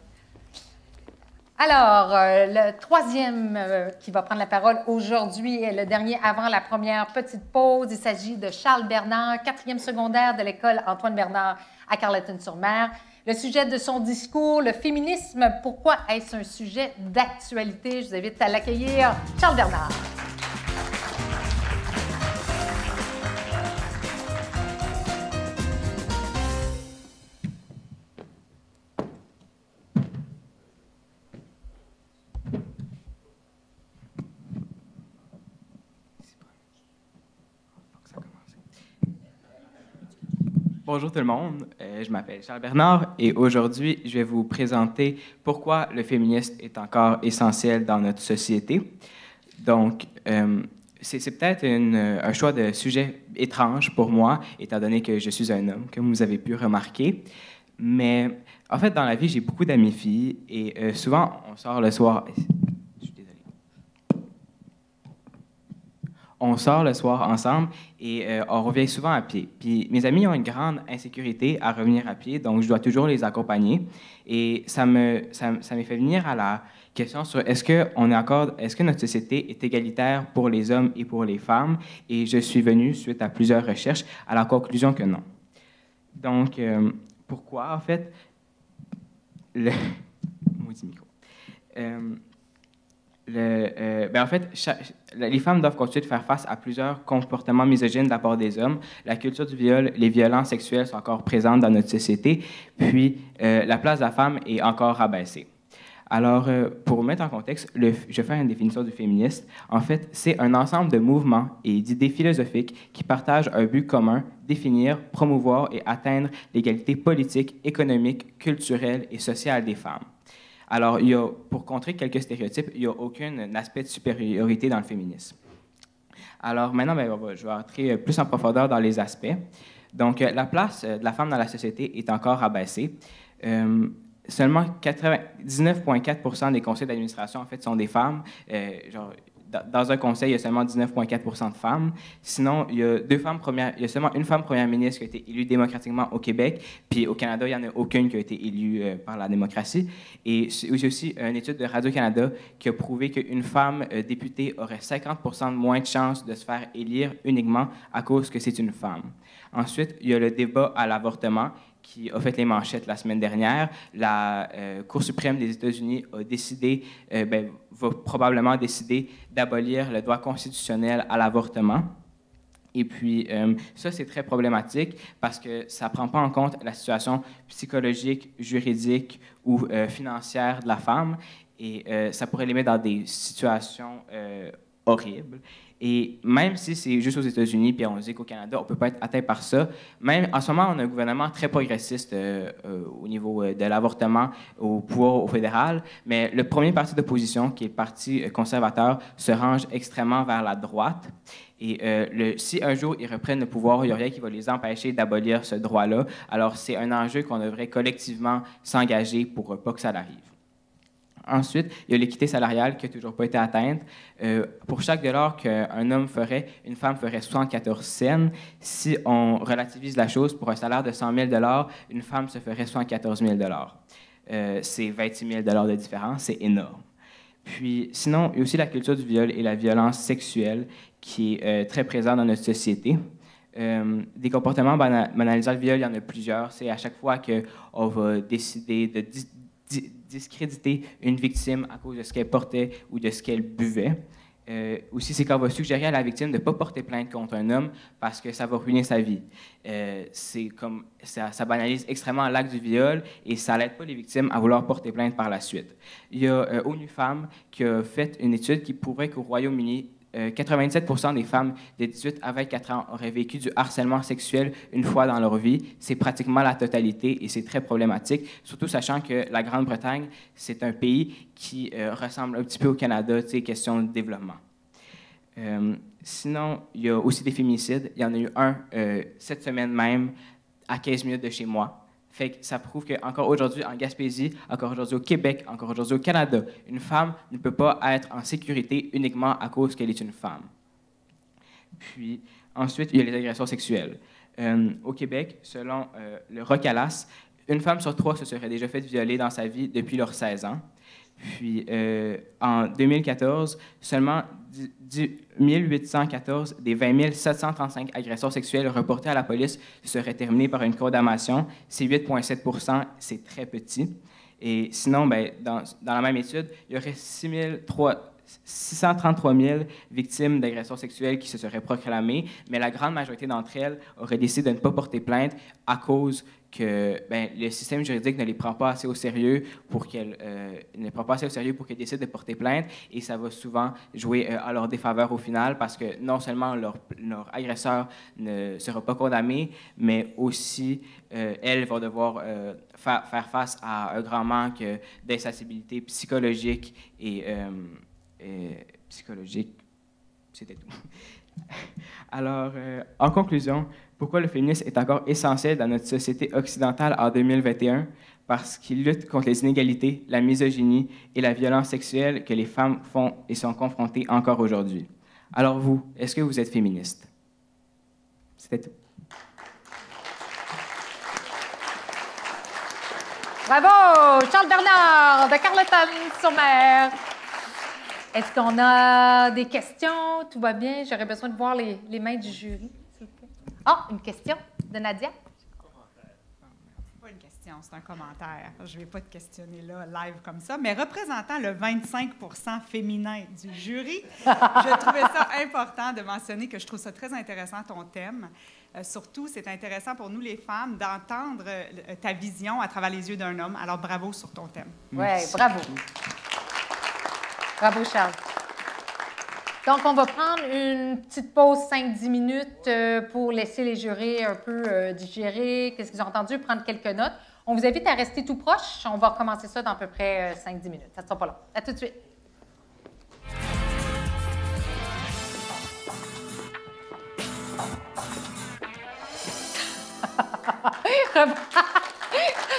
Alors, le troisième qui va prendre la parole aujourd'hui est le dernier avant la première petite pause. Il s'agit de Charles Bernard, 4e secondaire de l'école Antoine Bernard à Carleton-sur-Mer. Le sujet de son discours, le féminisme, pourquoi est-ce un sujet d'actualité? Je vous invite à l'accueillir, Charles Bernard.
Bonjour tout le monde, je m'appelle Charles Bernard et aujourd'hui, je vais vous présenter pourquoi le féminisme est encore essentiel dans notre société. Donc, c'est peut-être un choix de sujet étrange pour moi, étant donné que je suis un homme, comme vous avez pu remarquer. Mais en fait, dans la vie, j'ai beaucoup d'amies filles et souvent, on sort le soir... Je suis désolé. on sort le soir ensemble et on revient souvent à pied. Puis mes amis ont une grande insécurité à revenir à pied, donc je dois toujours les accompagner. Et ça m'est fait venir à la question sur est-ce que notre société est égalitaire pour les hommes et pour les femmes? Et je suis venu, suite à plusieurs recherches, à la conclusion que non. Donc, pourquoi, en fait, maudit micro. En fait, les femmes doivent continuer de faire face à plusieurs comportements misogynes de la part des hommes. La culture du viol, les violences sexuelles sont encore présentes dans notre société, puis la place de la femme est encore rabaissée. Alors, pour mettre en contexte, je fais une définition du féministe. En fait, c'est un ensemble de mouvements et d'idées philosophiques qui partagent un but commun, définir, promouvoir et atteindre l'égalité politique, économique, culturelle et sociale des femmes. Alors, pour contrer quelques stéréotypes, il n'y a aucun aspect de supériorité dans le féminisme. Alors, maintenant, je vais entrer plus en profondeur dans les aspects. Donc, la place de la femme dans la société est encore rabaissée. Seulement 19,4% des conseils d'administration, en fait, sont des femmes. Dans un conseil, il y a seulement 19,4% de femmes. Sinon, il y a seulement une femme première ministre qui a été élue démocratiquement au Québec. Puis au Canada, il n'y en a aucune qui a été élue par la démocratie. Et j'ai aussi une étude de Radio-Canada qui a prouvé qu'une femme députée aurait 50% de moins de chances de se faire élire uniquement à cause que c'est une femme. Ensuite, il y a le débat à l'avortement qui a fait les manchettes la semaine dernière. La Cour suprême des États-Unis a décidé, va probablement décider d'abolir le droit constitutionnel à l'avortement. Et puis, ça, c'est très problématique parce que ça ne prend pas en compte la situation psychologique, juridique ou financière de la femme. Et ça pourrait les mettre dans des situations horribles. Et même si c'est juste aux États-Unis, puis on dit qu'au Canada, on ne peut pas être atteint par ça, même en ce moment, on a un gouvernement très progressiste au niveau de l'avortement au pouvoir au fédéral, mais le premier parti d'opposition, qui est le Parti conservateur, se range extrêmement vers la droite. Et si un jour ils reprennent le pouvoir, il n'y a rien qui va les empêcher d'abolir ce droit-là. Alors, c'est un enjeu qu'on devrait collectivement s'engager pour pas que ça arrive. Ensuite, il y a l'équité salariale qui n'a toujours pas été atteinte. Pour chaque dollar qu'un homme ferait, une femme ferait 74 cents. Si on relativise la chose, pour un salaire de 100 000 une femme se ferait 74 000 c'est 26 000 de différence, c'est énorme. Puis, sinon, il y a aussi la culture du viol et la violence sexuelle qui est très présente dans notre société. Des comportements banalisant le viol, il y en a plusieurs. C'est à chaque fois qu'on va décider de discréditer une victime à cause de ce qu'elle portait ou de ce qu'elle buvait. Aussi, c'est qu'on va suggérer à la victime de ne pas porter plainte contre un homme parce que ça va ruiner sa vie. C'est comme ça banalise extrêmement l'acte du viol et ça n'aide pas les victimes à vouloir porter plainte par la suite. Il y a ONU Femmes qui a fait une étude qui prouverait qu'au Royaume-Uni, 97% des femmes de 18 à 24 ans auraient vécu du harcèlement sexuel une fois dans leur vie. C'est pratiquement la totalité et c'est très problématique, surtout sachant que la Grande-Bretagne, c'est un pays qui ressemble un petit peu au Canada, question de développement. Sinon, il y a aussi des féminicides. Il y en a eu un cette semaine même, à 15 minutes de chez moi. Fait que ça prouve qu'encore aujourd'hui, en Gaspésie, encore aujourd'hui au Québec, encore aujourd'hui au Canada, une femme ne peut pas être en sécurité uniquement à cause qu'elle est une femme. Puis, ensuite, il y a les agressions sexuelles. Au Québec, selon le ROCALAS, une femme sur 3 se serait déjà fait violer dans sa vie depuis leurs 16 ans. Puis, en 2014, seulement 1814 des 20 735 agressions sexuelles reportées à la police seraient terminées par une condamnation. C'est 8,7 %, c'est très petit. Et sinon, dans la même étude, il y aurait 633 000 victimes d'agressions sexuelles qui se seraient proclamées, mais la grande majorité d'entre elles auraient décidé de ne pas porter plainte à cause que le système juridique ne les prend pas assez au sérieux pour qu'elles décident de porter plainte, et ça va souvent jouer à leur défaveur au final parce que non seulement leur agresseur ne sera pas condamné, mais aussi elles vont devoir faire face à un grand manque d'insensibilité psychologique et psychologique. C'était tout. Alors, en conclusion, pourquoi le féminisme est encore essentiel dans notre société occidentale en 2021? Parce qu'il lutte contre les inégalités, la misogynie et la violence sexuelle que les femmes font et sont confrontées encore aujourd'hui. Alors vous, est-ce que vous êtes féministe? C'était tout.
Bravo! Charles Bernard de Carleton-sur-Mer. Est-ce qu'on a des questions? Tout va bien? J'aurais besoin de voir les mains du jury, s'il vous plaît. Ah, une question de Nadia?
Pas une question, c'est un commentaire. Je ne vais pas te questionner là, live comme ça, mais représentant le 25 féminin du jury, je trouvais ça important de mentionner que je trouve ça très intéressant, ton thème. Surtout, c'est intéressant pour nous, les femmes, d'entendre ta vision à travers les yeux d'un homme. Alors, bravo sur ton thème.
Oui, bravo. Bravo, Charles. Donc, on va prendre une petite pause, 5-10 minutes, pour laisser les jurés un peu digérer, qu'est-ce qu'ils ont entendu, prendre quelques notes. On vous invite à rester tout proche. On va recommencer ça dans à peu près 5-10 minutes. Ça ne sera pas long. À tout de suite.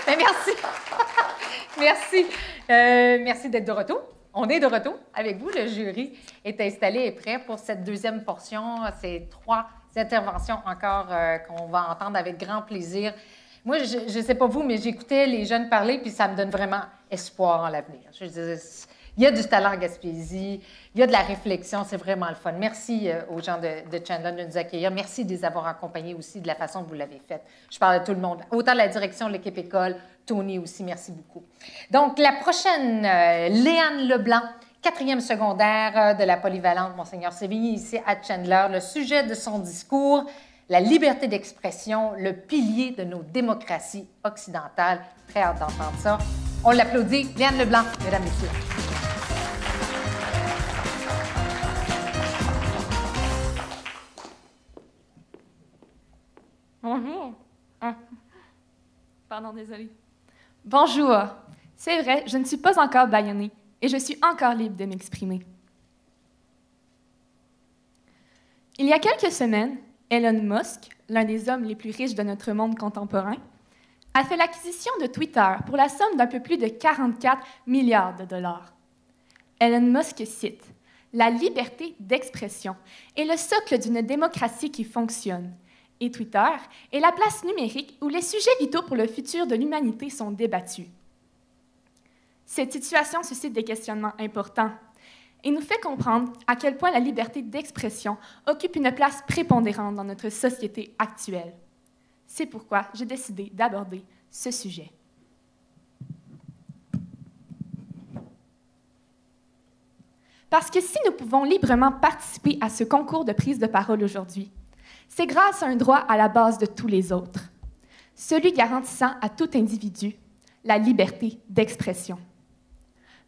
Mais merci. Merci. Merci d'être de retour. On est de retour avec vous. Le jury est installé et prêt pour cette deuxième portion. C'est 3 interventions encore qu'on va entendre avec grand plaisir. Moi, je ne sais pas vous, mais j'écoutais les jeunes parler, puis ça me donne vraiment espoir en l'avenir. Je veux dire, il y a du talent en Gaspésie, il y a de la réflexion, c'est vraiment le fun. Merci aux gens de Chandler de nous accueillir. Merci de les avoir accompagnés aussi de la façon que vous l'avez fait. Je parle de tout le monde, autant la direction de l'équipe école, Tony aussi, merci beaucoup. Donc, la prochaine, Léane Leblanc, 4e secondaire de la polyvalente Monseigneur Sévigny, ici à Chandler. Le sujet de son discours, la liberté d'expression, le pilier de nos démocraties occidentales. Très hâte d'entendre ça. On l'applaudit. Léane Leblanc, mesdames, messieurs.
Bonjour. Pardon, désolée. Bonjour. C'est vrai, je ne suis pas encore bâillonnée et je suis encore libre de m'exprimer. Il y a quelques semaines, Elon Musk, l'un des hommes les plus riches de notre monde contemporain, a fait l'acquisition de Twitter pour la somme d'un peu plus de 44 milliards de dollars. Elon Musk cite « La liberté d'expression est le socle d'une démocratie qui fonctionne. Et Twitter est la place numérique où les sujets vitaux pour le futur de l'humanité sont débattus. » Cette situation suscite des questionnements importants et nous fait comprendre à quel point la liberté d'expression occupe une place prépondérante dans notre société actuelle. C'est pourquoi j'ai décidé d'aborder ce sujet. Parce que si nous pouvons librement participer à ce concours de prise de parole aujourd'hui, c'est grâce à un droit à la base de tous les autres, celui garantissant à tout individu la liberté d'expression.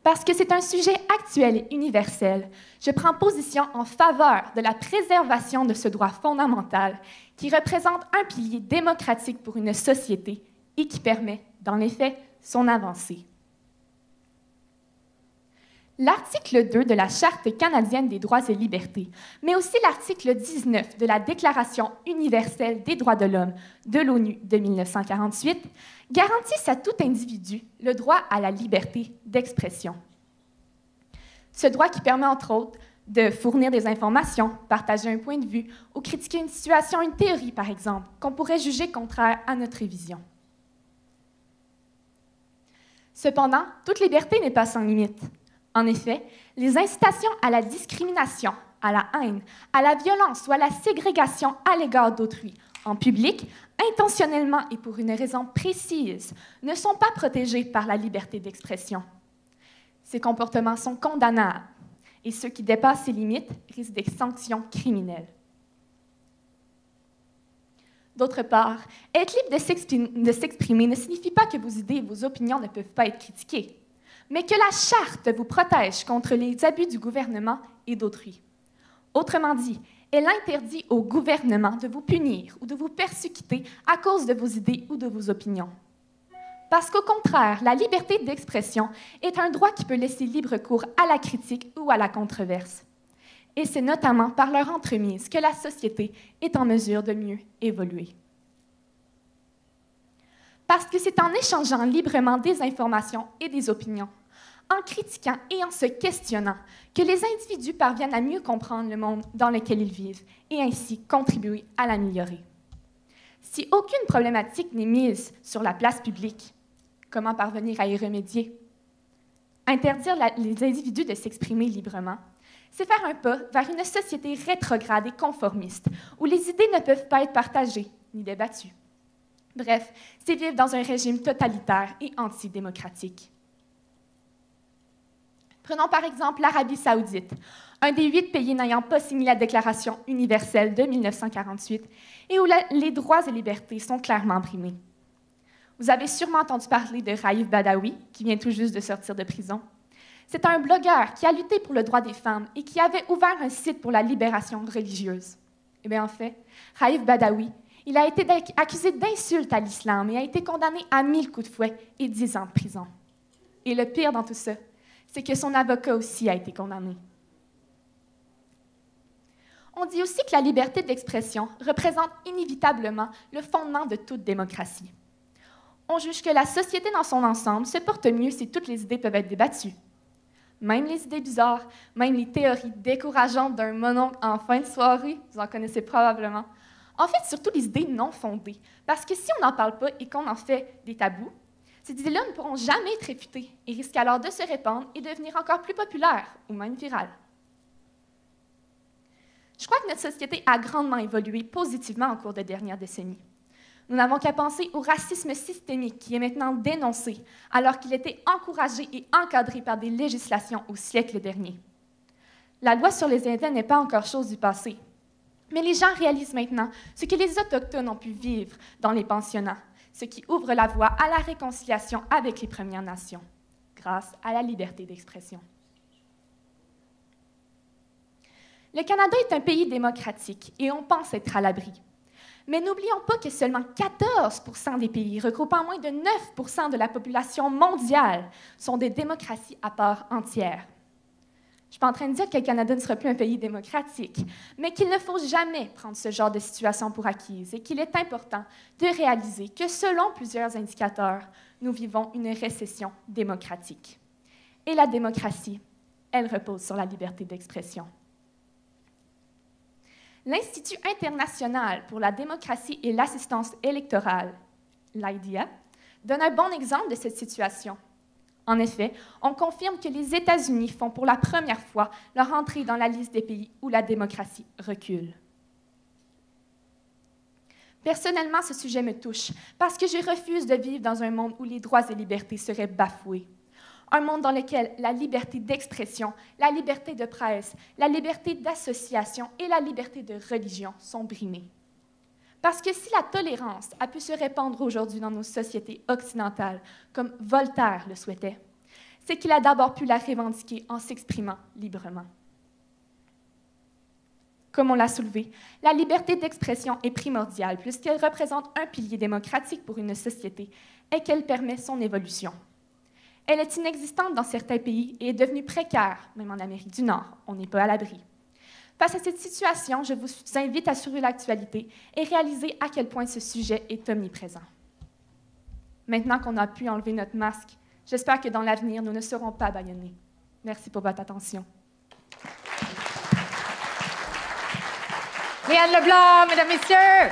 Parce que c'est un sujet actuel et universel, je prends position en faveur de la préservation de ce droit fondamental qui représente un pilier démocratique pour une société et qui permet, dans les faits, son avancée. L'article 2 de la Charte canadienne des droits et libertés, mais aussi l'article 19 de la Déclaration universelle des droits de l'homme de l'ONU de 1948, garantissent à tout individu le droit à la liberté d'expression. Ce droit qui permet, entre autres, de fournir des informations, partager un point de vue ou critiquer une situation, une théorie, par exemple, qu'on pourrait juger contraire à notre vision. Cependant, toute liberté n'est pas sans limite. En effet, les incitations à la discrimination, à la haine, à la violence ou à la ségrégation à l'égard d'autrui, en public, intentionnellement et pour une raison précise, ne sont pas protégées par la liberté d'expression. Ces comportements sont condamnables et ceux qui dépassent ces limites risquent des sanctions criminelles. D'autre part, être libre de s'exprimer ne signifie pas que vos idées et vos opinions ne peuvent pas être critiquées, mais que la Charte vous protège contre les abus du gouvernement et d'autrui. Autrement dit, elle interdit au gouvernement de vous punir ou de vous persécuter à cause de vos idées ou de vos opinions. Parce qu'au contraire, la liberté d'expression est un droit qui peut laisser libre cours à la critique ou à la controverse. Et c'est notamment par leur entremise que la société est en mesure de mieux évoluer. Parce que c'est en échangeant librement des informations et des opinions, en critiquant et en se questionnant, que les individus parviennent à mieux comprendre le monde dans lequel ils vivent et ainsi contribuer à l'améliorer. Si aucune problématique n'est mise sur la place publique, comment parvenir à y remédier? Interdire les individus de s'exprimer librement, c'est faire un pas vers une société rétrograde et conformiste, où les idées ne peuvent pas être partagées ni débattues. Bref, c'est vivre dans un régime totalitaire et antidémocratique. Prenons par exemple l'Arabie saoudite, un des 8 pays n'ayant pas signé la Déclaration universelle de 1948 et où les droits et libertés sont clairement brimés. Vous avez sûrement entendu parler de Raif Badawi, qui vient tout juste de sortir de prison. C'est un blogueur qui a lutté pour le droit des femmes et qui avait ouvert un site pour la libération religieuse. Eh bien, en fait, Raif Badawi, il a été accusé d'insulte à l'islam et a été condamné à 1000 coups de fouet et 10 ans de prison. Et le pire dans tout ça, c'est que son avocat aussi a été condamné. On dit aussi que la liberté d'expression représente inévitablement le fondement de toute démocratie. On juge que la société dans son ensemble se porte mieux si toutes les idées peuvent être débattues. Même les idées bizarres, même les théories décourageantes d'un mononcle en fin de soirée, vous en connaissez probablement. En fait, surtout les idées non fondées, parce que si on n'en parle pas et qu'on en fait des tabous, ces idées-là ne pourront jamais être réfutées et risquent alors de se répandre et devenir encore plus populaires ou même virales. Je crois que notre société a grandement évolué positivement au cours des dernières décennies. Nous n'avons qu'à penser au racisme systémique qui est maintenant dénoncé, alors qu'il était encouragé et encadré par des législations au siècle dernier. La loi sur les Indiens n'est pas encore chose du passé, mais les gens réalisent maintenant ce que les Autochtones ont pu vivre dans les pensionnats, ce qui ouvre la voie à la réconciliation avec les Premières Nations, grâce à la liberté d'expression. Le Canada est un pays démocratique et on pense être à l'abri. Mais n'oublions pas que seulement 14% des pays, regroupant moins de 9% de la population mondiale, sont des démocraties à part entière. Je ne suis pas en train de dire que le Canada ne sera plus un pays démocratique, mais qu'il ne faut jamais prendre ce genre de situation pour acquise et qu'il est important de réaliser que, selon plusieurs indicateurs, nous vivons une récession démocratique. Et la démocratie, elle repose sur la liberté d'expression. L'Institut international pour la démocratie et l'assistance électorale, l'IDEA, donne un bon exemple de cette situation. En effet, on confirme que les États-Unis font pour la première fois leur entrée dans la liste des pays où la démocratie recule. Personnellement, ce sujet me touche parce que je refuse de vivre dans un monde où les droits et libertés seraient bafoués. Un monde dans lequel la liberté d'expression, la liberté de presse, la liberté d'association et la liberté de religion sont brimées. Parce que si la tolérance a pu se répandre aujourd'hui dans nos sociétés occidentales, comme Voltaire le souhaitait, c'est qu'il a d'abord pu la revendiquer en s'exprimant librement. Comme on l'a soulevé, la liberté d'expression est primordiale puisqu'elle représente un pilier démocratique pour une société et qu'elle permet son évolution. Elle est inexistante dans certains pays et est devenue précaire, même en Amérique du Nord. On n'est pas à l'abri. Face à cette situation, je vous invite à suivre l'actualité et réaliser à quel point ce sujet est omniprésent. Maintenant qu'on a pu enlever notre masque, j'espère que dans l'avenir, nous ne serons pas bâillonnés. Merci pour votre attention.
Léane Leblanc, mesdames, messieurs!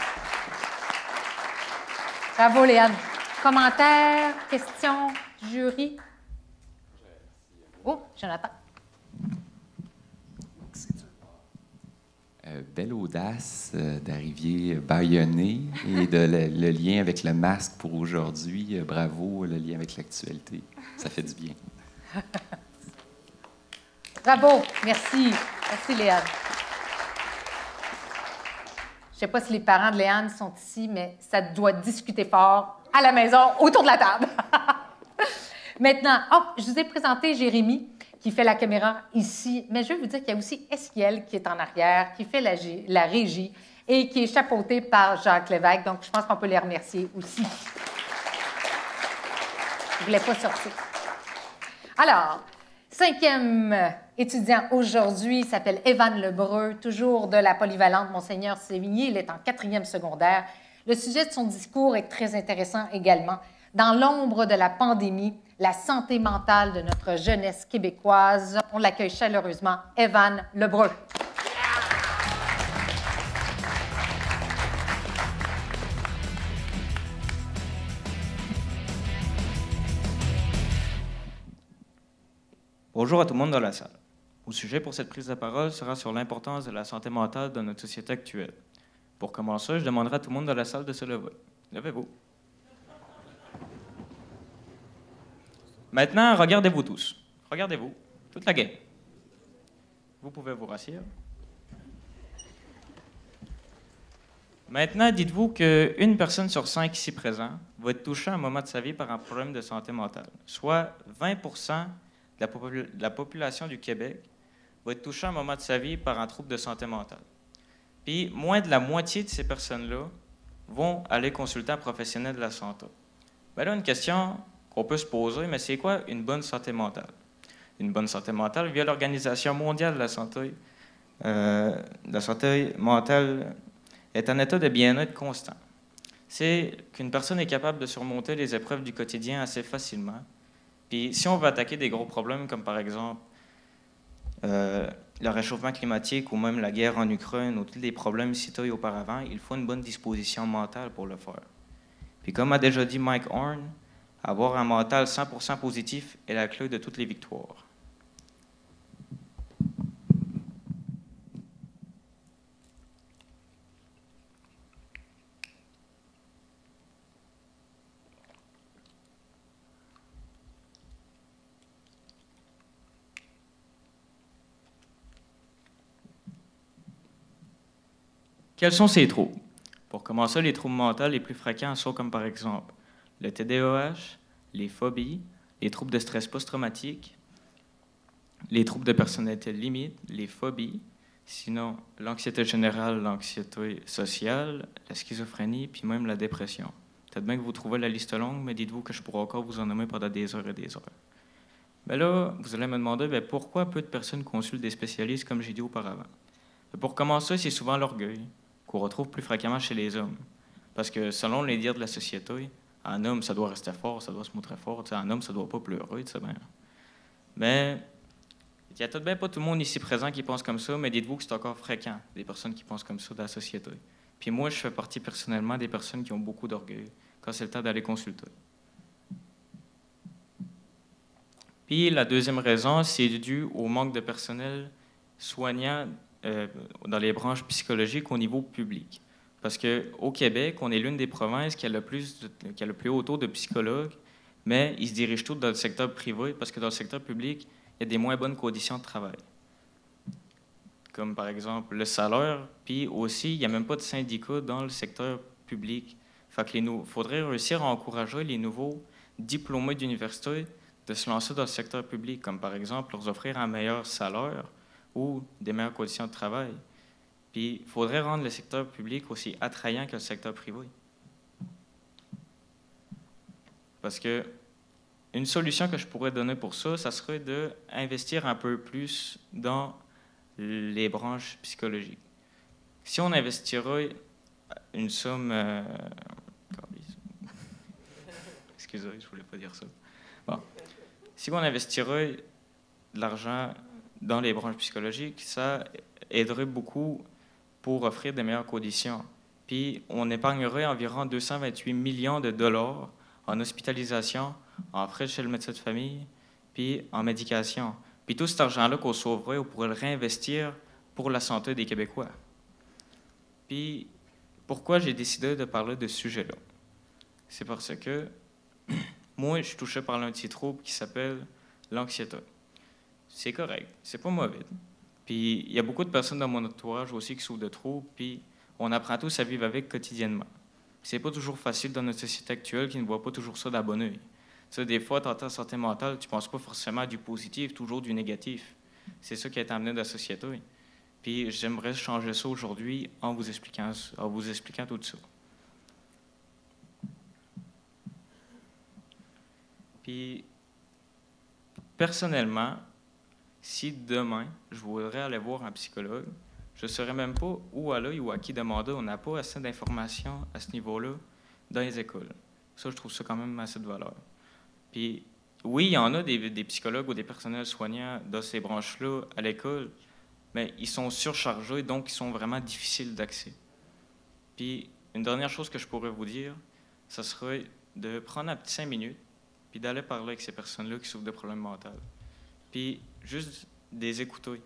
Bravo, Léane. Commentaires, questions, jury? Oh, Jonathan.
Belle audace d'arriver bâillonné et le lien avec le masque pour aujourd'hui. Bravo, le lien avec l'actualité. Ça fait du bien.
Bravo, merci. Merci, Léane. Je ne sais pas si les parents de Léane sont ici, mais ça doit discuter fort à la maison, autour de la table. Maintenant, je vous ai présenté Jérémy, qui fait la caméra ici, mais je veux vous dire qu'il y a aussi Eskiel qui est en arrière, qui fait la régie et qui est chapeauté par Jacques Lévesque. Donc, je pense qu'on peut les remercier aussi. Je ne voulais pas sortir. Alors, 5e étudiant aujourd'hui s'appelle Evan Lebreu, toujours de la polyvalente Monseigneur Sévigné. Il est en 4e secondaire. Le sujet de son discours est très intéressant également. Dans l'ombre de la pandémie, la santé mentale de notre jeunesse québécoise, on l'accueille chaleureusement, Evan Lebreu.
Bonjour à tout le monde dans la salle. Mon sujet pour cette prise de parole sera sur l'importance de la santé mentale dans notre société actuelle. Pour commencer, je demanderai à tout le monde dans la salle de se lever. Levez-vous. Maintenant, regardez-vous tous. Regardez-vous, toute la gang. Vous pouvez vous rasseoir. Maintenant, dites-vous qu'une personne sur 5 ici présent va être touchée à un moment de sa vie par un problème de santé mentale, soit 20% de la population du Québec va être touchée à un moment de sa vie par un trouble de santé mentale. Puis, moins de la moitié de ces personnes-là vont aller consulter un professionnel de la santé. Bien là, une question qu'on peut se poser, mais c'est quoi une bonne santé mentale? Une bonne santé mentale, via l'Organisation mondiale de la santé mentale est un état de bien-être constant. C'est qu'une personne est capable de surmonter les épreuves du quotidien assez facilement. Puis si on veut attaquer des gros problèmes comme par exemple le réchauffement climatique ou même la guerre en Ukraine ou tous les problèmes cités auparavant, il faut une bonne disposition mentale pour le faire. Puis comme a déjà dit Mike Horn, avoir un mental 100% positif est la clé de toutes les victoires. Quels sont ces troubles? Pour commencer, les troubles mentaux les plus fréquents sont comme par exemple le TDAH, les phobies, les troubles de stress post-traumatique, les troubles de personnalité limite, les phobies, sinon l'anxiété générale, l'anxiété sociale, la schizophrénie, puis même la dépression. Peut-être bien que vous trouvez la liste longue, mais dites-vous que je pourrais encore vous en nommer pendant des heures et des heures. Mais là, vous allez me demander pourquoi peu de personnes consultent des spécialistes comme j'ai dit auparavant. Pour commencer, c'est souvent l'orgueil, qu'on retrouve plus fréquemment chez les hommes. Parce que selon les dires de la société, un homme, ça doit rester fort, ça doit se montrer fort. Un homme, ça doit pas pleurer. Ben. Mais il y a tout de même pas tout le monde ici présent qui pense comme ça, mais dites-vous que c'est encore fréquent, des personnes qui pensent comme ça dans la société. Puis moi, je fais partie personnellement des personnes qui ont beaucoup d'orgueil quand c'est le temps d'aller consulter. Puis la deuxième raison, c'est dû au manque de personnel soignant dans les branches psychologiques au niveau public. Parce qu'au Québec, on est l'une des provinces qui a le plus haut taux de psychologues, mais ils se dirigent tous dans le secteur privé parce que dans le secteur public, il y a des moins bonnes conditions de travail. Comme par exemple le salaire, puis aussi, il n'y a même pas de syndicats dans le secteur public. Fait que faudrait réussir à encourager les nouveaux diplômés d'université de se lancer dans le secteur public, comme par exemple leur offrir un meilleur salaire ou des meilleures conditions de travail. Puis, il faudrait rendre le secteur public aussi attrayant que le secteur privé. Parce que une solution que je pourrais donner pour ça, ça serait d'investir un peu plus dans les branches psychologiques. Si on investirait une somme... Excusez, je ne voulais pas dire ça. Bon. Si on investirait de l'argent dans les branches psychologiques, ça aiderait beaucoup pour offrir des meilleures conditions. Puis, on épargnerait environ 228 millions de dollars en hospitalisation, en frais chez le médecin de famille, puis en médication. Puis tout cet argent-là qu'on sauverait, on pourrait le réinvestir pour la santé des Québécois. Puis, pourquoi j'ai décidé de parler de ce sujet-là? C'est parce que moi, je suis touché par un petit trouble qui s'appelle l'anxiété. C'est correct, c'est pas mauvais. Puis il y a beaucoup de personnes dans mon entourage aussi qui souffrent de troubles, puis on apprend tous à vivre avec quotidiennement. C'est pas toujours facile dans notre société actuelle qui ne voit pas toujours ça d'un bon œil. Tu sais, des fois, tu entends santé mentale, tu penses pas forcément à du positif, toujours du négatif. C'est ça qui est amené de la société. Puis j'aimerais changer ça aujourd'hui en vous expliquant tout ça. Puis, personnellement, si demain, je voudrais aller voir un psychologue, je ne saurais même pas où aller ou à qui demander. On n'a pas assez d'informations à ce niveau-là dans les écoles. Ça, je trouve ça quand même assez de valeur. Puis, oui, il y en a des psychologues ou des personnels soignants dans ces branches-là à l'école, mais ils sont surchargés, donc ils sont vraiment difficiles d'accès. Puis, une dernière chose que je pourrais vous dire, ça serait de prendre un petit 5 minutes, puis d'aller parler avec ces personnes-là qui souffrent de problèmes mentaux. Puis, juste des écouter.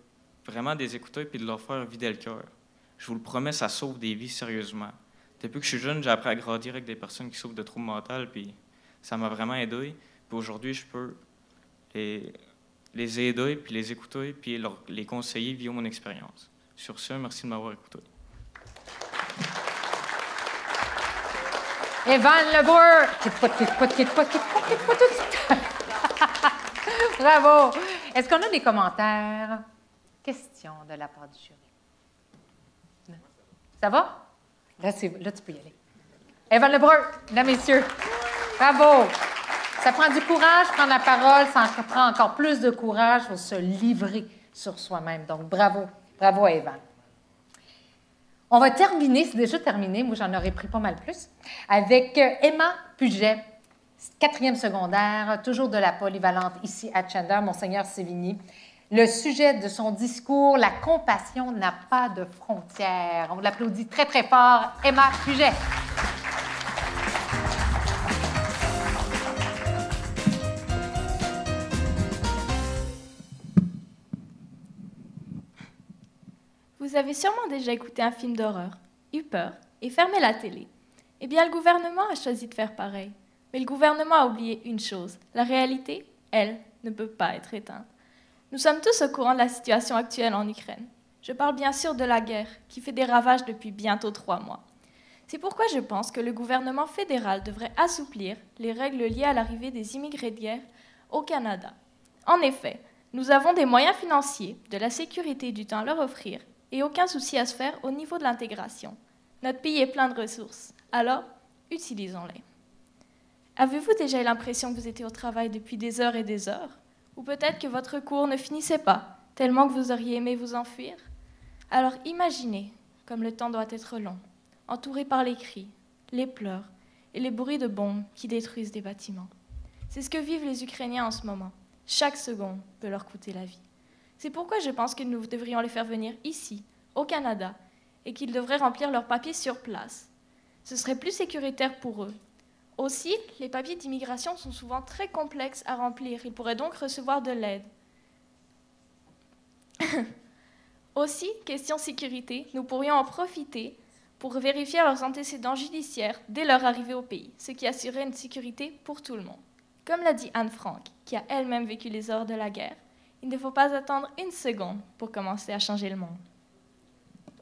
Vraiment des écouter, puis de leur faire vider le cœur. Je vous le promets, ça sauve des vies sérieusement. Depuis que je suis jeune, j'ai appris à grandir avec des personnes qui souffrent de troubles mentaux, puis ça m'a vraiment aidé. Puis aujourd'hui, je peux les aider, puis les écouter, puis les conseiller via mon expérience. Sur ce, merci de m'avoir écouté.
Evan Lebourg! Bravo! Est-ce qu'on a des commentaires? Questions de la part du jury? Ça va? Là, tu peux y aller. Evan Lebourg, mesdames, messieurs, bravo! Ça prend du courage, prendre la parole, ça en prend encore plus de courage pour se livrer sur soi-même. Donc, bravo. Bravo à Evan. On va terminer, c'est déjà terminé, moi j'en aurais pris pas mal plus, avec Emma Puget, 4e secondaire, toujours de la polyvalente ici à Chandler, Monseigneur Sévigny. Le sujet de son discours, la compassion n'a pas de frontières. On l'applaudit très, très fort, Emma Puget.
Vous avez sûrement déjà écouté un film d'horreur, eu peur et fermé la télé. Eh bien, le gouvernement a choisi de faire pareil. Mais le gouvernement a oublié une chose. La réalité, elle, ne peut pas être éteinte. Nous sommes tous au courant de la situation actuelle en Ukraine. Je parle bien sûr de la guerre, qui fait des ravages depuis bientôt 3 mois. C'est pourquoi je pense que le gouvernement fédéral devrait assouplir les règles liées à l'arrivée des immigrés de guerre au Canada. En effet, nous avons des moyens financiers, de la sécurité et du temps à leur offrir, et aucun souci à se faire au niveau de l'intégration. Notre pays est plein de ressources, alors utilisons-les. Avez-vous déjà eu l'impression que vous étiez au travail depuis des heures et des heures? Ou peut-être que votre cours ne finissait pas, tellement que vous auriez aimé vous enfuir? Alors imaginez comme le temps doit être long, entouré par les cris, les pleurs et les bruits de bombes qui détruisent des bâtiments. C'est ce que vivent les Ukrainiens en ce moment. Chaque seconde peut leur coûter la vie. C'est pourquoi je pense que nous devrions les faire venir ici, au Canada, et qu'ils devraient remplir leurs papiers sur place. Ce serait plus sécuritaire pour eux. Aussi, les papiers d'immigration sont souvent très complexes à remplir. Ils pourraient donc recevoir de l'aide. Aussi, question sécurité, nous pourrions en profiter pour vérifier leurs antécédents judiciaires dès leur arrivée au pays, ce qui assurerait une sécurité pour tout le monde. Comme l'a dit Anne Frank, qui a elle-même vécu les horreurs de la guerre, il ne faut pas attendre une seconde pour commencer à changer le monde.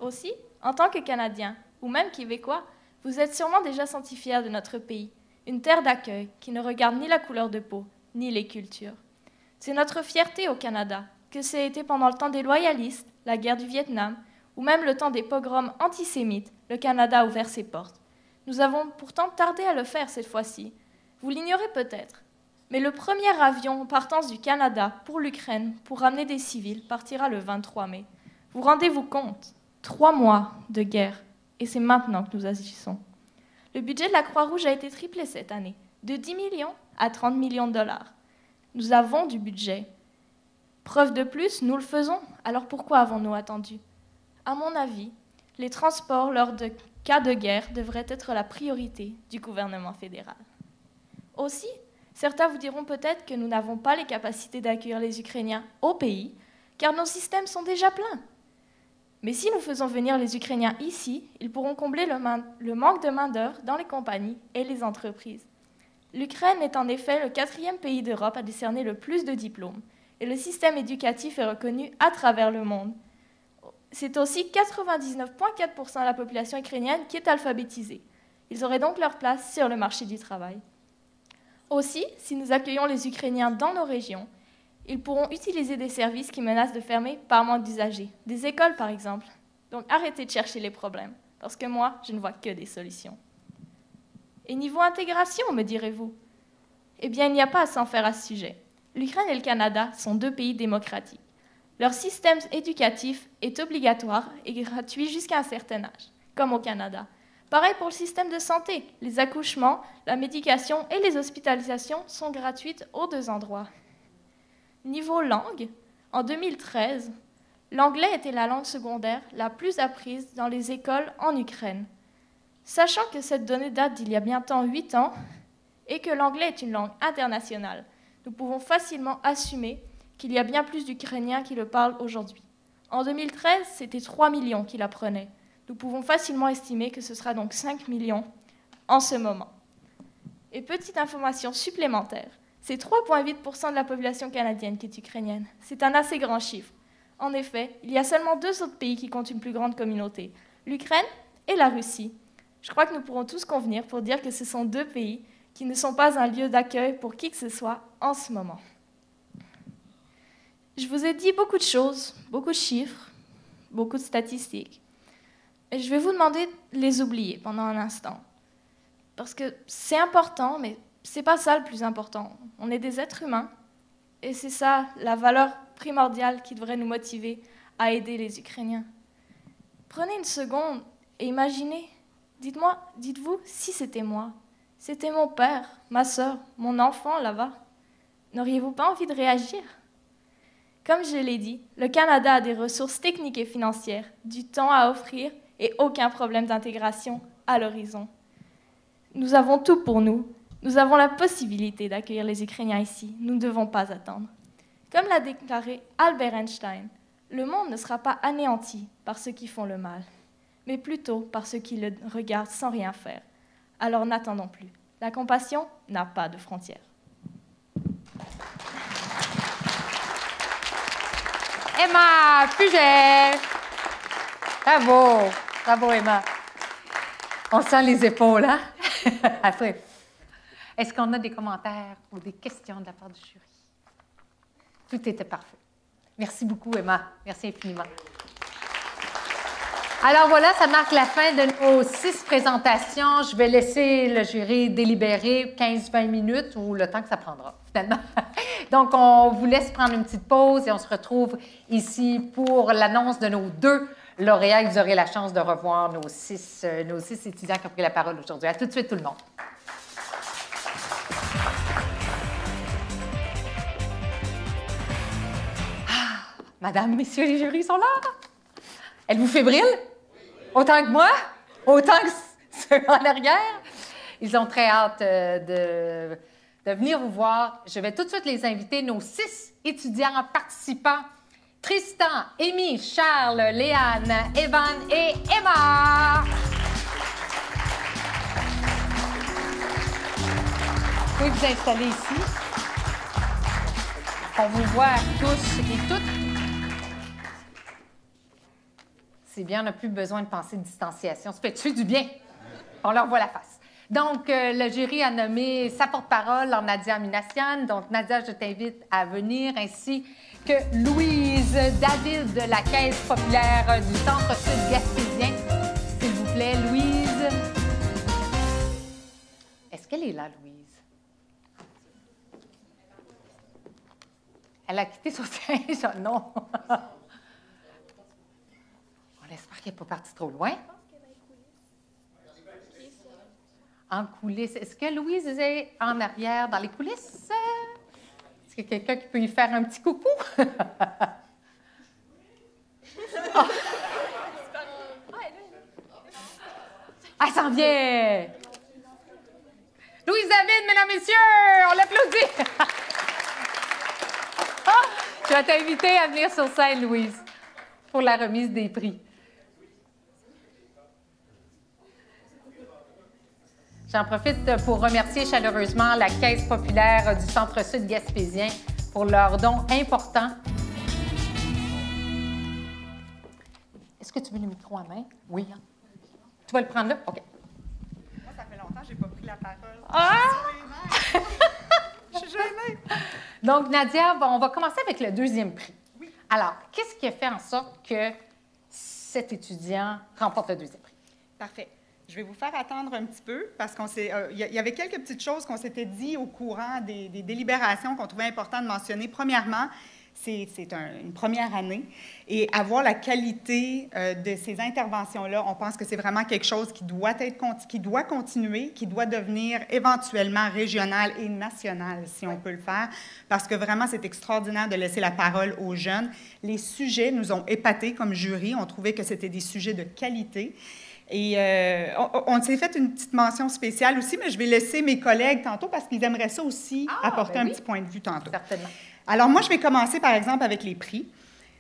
Aussi, en tant que Canadien, ou même Québécois, vous êtes sûrement déjà senti fiers de notre pays, une terre d'accueil qui ne regarde ni la couleur de peau, ni les cultures. C'est notre fierté au Canada, que ça a été pendant le temps des loyalistes, la guerre du Vietnam, ou même le temps des pogroms antisémites, le Canada a ouvert ses portes. Nous avons pourtant tardé à le faire cette fois-ci. Vous l'ignorez peut-être, mais le premier avion en partance du Canada pour l'Ukraine pour ramener des civils partira le 23 mai. Vous rendez-vous compte? 3 mois de guerre, et c'est maintenant que nous agissons. Le budget de la Croix-Rouge a été triplé cette année, de 10 millions à 30 millions de dollars. Nous avons du budget. Preuve de plus, nous le faisons, alors pourquoi avons-nous attendu? À mon avis, les transports lors de cas de guerre devraient être la priorité du gouvernement fédéral. Aussi, certains vous diront peut-être que nous n'avons pas les capacités d'accueillir les Ukrainiens au pays, car nos systèmes sont déjà pleins. Mais si nous faisons venir les Ukrainiens ici, ils pourront combler le manque de main-d'œuvre dans les compagnies et les entreprises. L'Ukraine est en effet le 4e pays d'Europe à décerner le plus de diplômes, et le système éducatif est reconnu à travers le monde. C'est aussi 99,4% de la population ukrainienne qui est alphabétisée. Ils auraient donc leur place sur le marché du travail. Aussi, si nous accueillons les Ukrainiens dans nos régions, ils pourront utiliser des services qui menacent de fermer par manque d'usagers, des écoles par exemple. Donc arrêtez de chercher les problèmes, parce que moi, je ne vois que des solutions. Et niveau intégration, me direz-vous? Eh bien, il n'y a pas à s'en faire à ce sujet. L'Ukraine et le Canada sont 2 pays démocratiques. Leur système éducatif est obligatoire et gratuit jusqu'à un certain âge, comme au Canada.
Pareil pour le système de santé. Les accouchements, la médication et les hospitalisations sont gratuites aux deux endroits. Niveau langue, en 2013, l'anglais était la langue secondaire la plus apprise dans les écoles en Ukraine. Sachant que cette donnée date d'il y a bientôt 8 ans et que l'anglais est une langue internationale, nous pouvons facilement assumer qu'il y a bien plus d'Ukrainiens qui le parlent aujourd'hui. En 2013, c'était 3 millions qui l'apprenaient. Nous pouvons facilement estimer que ce sera donc 5 millions en ce moment. Et petite information supplémentaire, c'est 3,8% de la population canadienne qui est ukrainienne. C'est un assez grand chiffre. En effet, il y a seulement 2 autres pays qui comptent une plus grande communauté, l'Ukraine et la Russie. Je crois que nous pourrons tous convenir pour dire que ce sont 2 pays qui ne sont pas un lieu d'accueil pour qui que ce soit en ce moment. Je vous ai dit beaucoup de choses, beaucoup de chiffres, beaucoup de statistiques. Et je vais vous demander de les oublier pendant un instant. Parce que c'est important, mais c'est pas ça le plus important. On est des êtres humains, et c'est ça la valeur primordiale qui devrait nous motiver à aider les Ukrainiens. Prenez une seconde et imaginez, dites-vous si c'était moi, c'était mon père, ma sœur, mon enfant là-bas. N'auriez-vous pas envie de réagir? Comme je l'ai dit, le Canada a des ressources techniques et financières, du temps à offrir et aucun problème d'intégration à l'horizon. Nous avons tout pour nous. Nous avons la possibilité d'accueillir les Ukrainiens ici. Nous ne devons pas attendre. Comme l'a déclaré Albert Einstein, le monde ne sera pas anéanti par ceux qui font le mal, mais plutôt par ceux qui le regardent sans rien faire. Alors n'attendons plus. La compassion n'a pas de frontières.
Emma Puget! Bravo! Bravo, Emma. On sent les épaules, hein? Après. Est-ce qu'on a des commentaires ou des questions de la part du jury? Tout était parfait. Merci beaucoup, Emma. Merci infiniment. Alors voilà, ça marque la fin de nos 6 présentations. Je vais laisser le jury délibérer 15-20 minutes ou le temps que ça prendra, finalement. Donc, on vous laisse prendre une petite pause et on se retrouve ici pour l'annonce de nos 2 lauréats. Vous aurez la chance de revoir nos 6 étudiants qui ont pris la parole aujourd'hui. À tout de suite, tout le monde. Madame, messieurs, les jurys sont là. Êtes-vous fébriles? Autant que moi? Autant que ceux en arrière? Ils ont très hâte de venir vous voir. Je vais tout de suite les inviter, nos 6 étudiants participants. Tristan, Amy, Charles, Léane, Evan et Emma. Vous pouvez vous installer ici. On vous voit tous et toutes. C'est bien, on n'a plus besoin de penser de distanciation. Ça fait du bien. On leur voit la face. Donc, le jury a nommé sa porte-parole, Nadia Minassian. Donc, Nadia, je t'invite à venir, ainsi que Louise David de la Caisse populaire du Centre-Sud gaspésien. S'il vous plaît, Louise. Est-ce qu'elle est là, Louise? Elle a quitté son siège? Non. On espère qu'elle n'est pas partie trop loin. En coulisses. Est-ce que Louise est en arrière dans les coulisses? Est-ce qu'il y a quelqu'un qui peut lui faire un petit coucou? Oh. Elle s'en vient! Louise David, mesdames, messieurs, on l'applaudit! Je vais t'inviter à venir sur scène, Louise, pour la remise des prix. J'en profite pour remercier chaleureusement la Caisse populaire du Centre-Sud gaspésien pour leur don important. Est-ce que tu veux le micro à main? Oui. Tu vas le prendre là? OK.
Moi, ça fait longtemps que je n'ai pas pris la parole.
Ah!
Je suis gênée.
Donc, Nadia, on va commencer avec le 2e prix.
Oui.
Alors, qu'est-ce qui a fait en sorte que cet étudiant remporte le 2e prix?
Parfait. Je vais vous faire attendre un petit peu parce qu'il y avait quelques petites choses qu'on s'était dit au courant des délibérations qu'on trouvait important de mentionner. Premièrement, C'est une première année. Et avoir la qualité de ces interventions-là, on pense que c'est vraiment quelque chose qui doit continuer, qui doit devenir éventuellement régional et national, si on peut le faire, parce que vraiment, c'est extraordinaire de laisser la parole aux jeunes. Les sujets nous ont épatés comme jury. On trouvait que c'était des sujets de qualité. Et on s'est fait une petite mention spéciale aussi, mais je vais laisser mes collègues tantôt parce qu'ils aimeraient ça aussi apporter un petit point de vue tantôt.
Certainement.
Alors, moi, je vais commencer, par exemple, avec les prix.